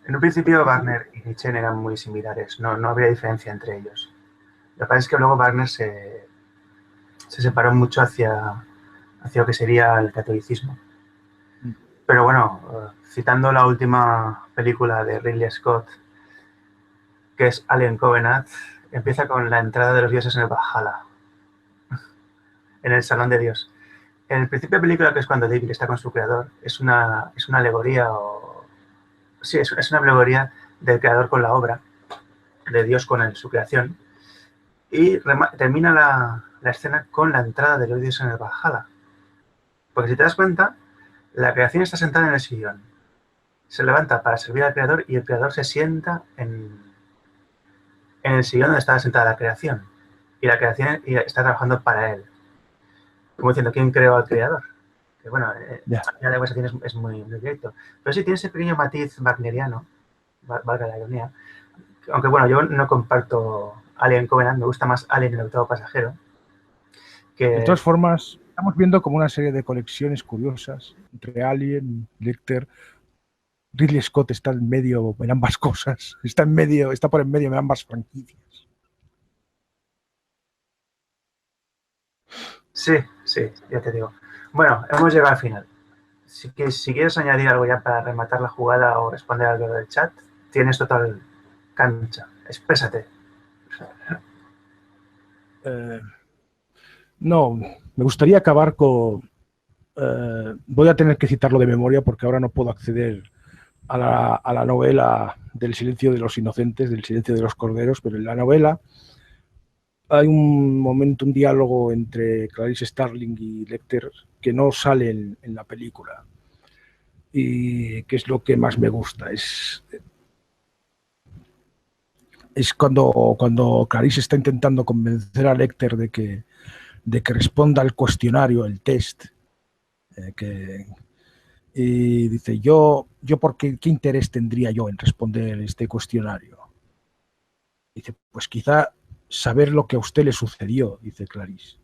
En un principio Wagner y Nietzsche eran muy similares, no había diferencia entre ellos. Lo que pasa es que luego Wagner se separó mucho hacia lo que sería el catolicismo. Pero bueno, citando la última película de Ridley Scott, que es Alien Covenant, empieza con la entrada de los dioses en el Valhalla, en el Salón de Dios. En el principio de la película, que es cuando David está con su creador, es una alegoría sí, es una alegoría del creador con la obra, de Dios con su creación, y termina la escena con la entrada de los dioses en el Valhalla. Porque si te das cuenta, la creación está sentada en el sillón. Se levanta para servir al creador y el creador se sienta en el sillón donde estaba sentada la creación. Y la creación está trabajando para él. Como diciendo, ¿quién creó al creador? Que bueno, la conversación es muy directo. Pero sí tiene ese pequeño matiz wagneriano, valga la ironía. Aunque bueno, yo no comparto Alien Covenant, me gusta más Alien el octavo pasajero. De todas formas, estamos viendo como una serie de conexiones curiosas entre Alien, Lecter. Ridley Scott está en medio en ambas cosas, está por en medio de ambas franquicias. Sí, ya te digo. Bueno, hemos llegado al final. Si quieres añadir algo ya para rematar la jugada o responder algo del chat, tienes total cancha. Exprésate. No, me gustaría acabar con... voy a tener que citarlo de memoria porque ahora no puedo acceder a la novela del silencio de los inocentes, del silencio de los corderos, pero en la novela hay un momento, un diálogo entre Clarice Starling y Lecter que no sale en la película y que es lo que más me gusta. Es cuando Clarice está intentando convencer a Lecter de que responda al cuestionario, el test, y dice, yo ¿qué interés tendría yo en responder este cuestionario? Dice, pues quizá saber lo que a usted le sucedió, dice Clarice.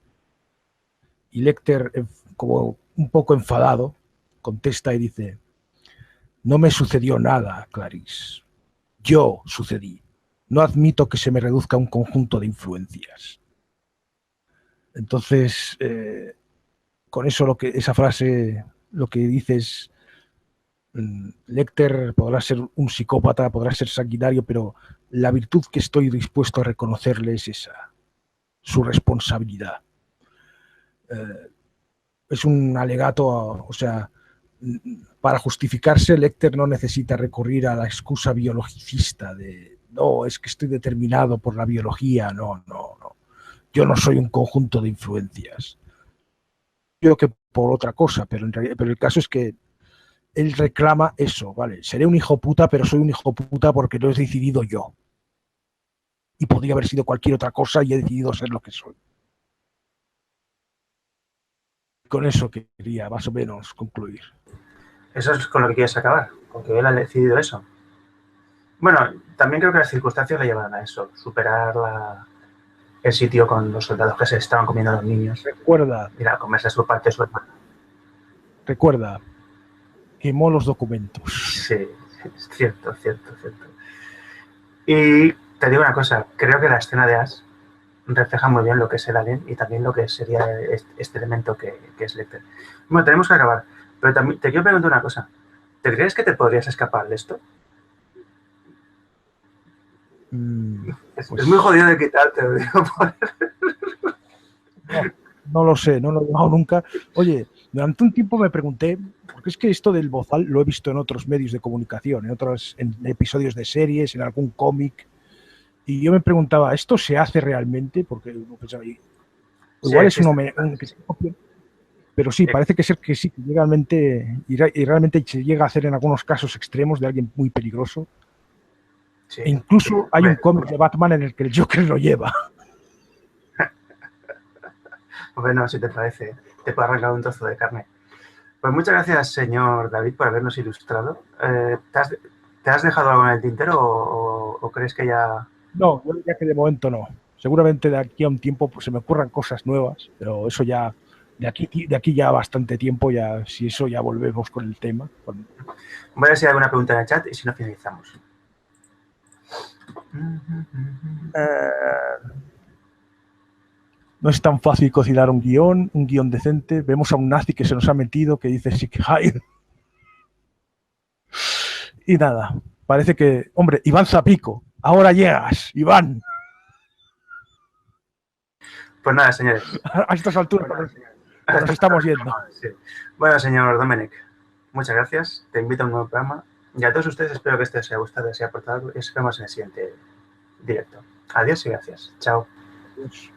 Y Lecter, como un poco enfadado, contesta y dice, no me sucedió nada, Clarice. Yo sucedí. No admito que se me reduzca a un conjunto de influencias. Entonces, con eso esa frase lo que dice es, Lecter podrá ser un psicópata, podrá ser sanguinario, pero la virtud que estoy dispuesto a reconocerle es esa, su responsabilidad. Es un alegato, o sea, para justificarse, Lecter no necesita recurrir a la excusa biologicista de, no, es que estoy determinado por la biología, no. Yo no soy un conjunto de influencias. Yo que por otra cosa, pero el caso es que él reclama eso, ¿vale? Seré un hijo puta, pero soy un hijo puta porque lo he decidido yo. Y podría haber sido cualquier otra cosa y he decidido ser lo que soy. Con eso quería más o menos concluir. Eso es con lo que quieres acabar, con que él ha decidido eso. Bueno, también creo que las circunstancias le llevan a eso, superar el sitio con los soldados que se estaban comiendo a los niños. Recuerda. Mira, comerse su parte de su hermano. Recuerda, quemó los documentos. Sí, es cierto. Y te digo una cosa, creo que la escena de Ash refleja muy bien lo que es el alien y también lo que sería este elemento que es Lecter. Bueno, tenemos que acabar, pero también te quiero preguntar una cosa. ¿Te crees que te podrías escapar de esto? Pues, es muy jodido de quitarte, lo digo. No lo sé, no lo he llegado nunca. Oye, durante un tiempo me pregunté, porque es que esto del bozal lo he visto en otros medios de comunicación, en episodios de series, en algún cómic, y yo me preguntaba, ¿esto se hace realmente? Porque igual es un homenaje, pero sí, parece que ser que sí, que realmente, y realmente se llega a hacer en algunos casos extremos de alguien muy peligroso. Sí, e incluso hay un cómic de Batman en el que el Joker lo lleva. Bueno, si te parece, te puedo arrancar un trozo de carne. Pues muchas gracias, señor David, por habernos ilustrado. ¿Te has dejado algo en el tintero o crees que ya...? No, yo diría que de momento no. Seguramente de aquí a un tiempo pues, se me ocurran cosas nuevas, pero eso ya, de aquí ya bastante tiempo, ya si eso ya volvemos con el tema. Voy a ver si hay alguna pregunta en el chat y si no, finalizamos. No es tan fácil cocinar un guión decente. Vemos a un nazi que se nos ha metido, que dice Sieg Heil. Y nada, parece que... Hombre, Iván Zapico, ahora llegas, Iván. Pues nada, señores. A estas alturas nos estamos yendo. Sí. Bueno, señor Domenech, muchas gracias. Te invito a un nuevo programa. Y a todos ustedes espero que este os haya gustado, os haya aportado algo y nos vemos en el siguiente directo. Adiós y gracias. Chao. Adiós.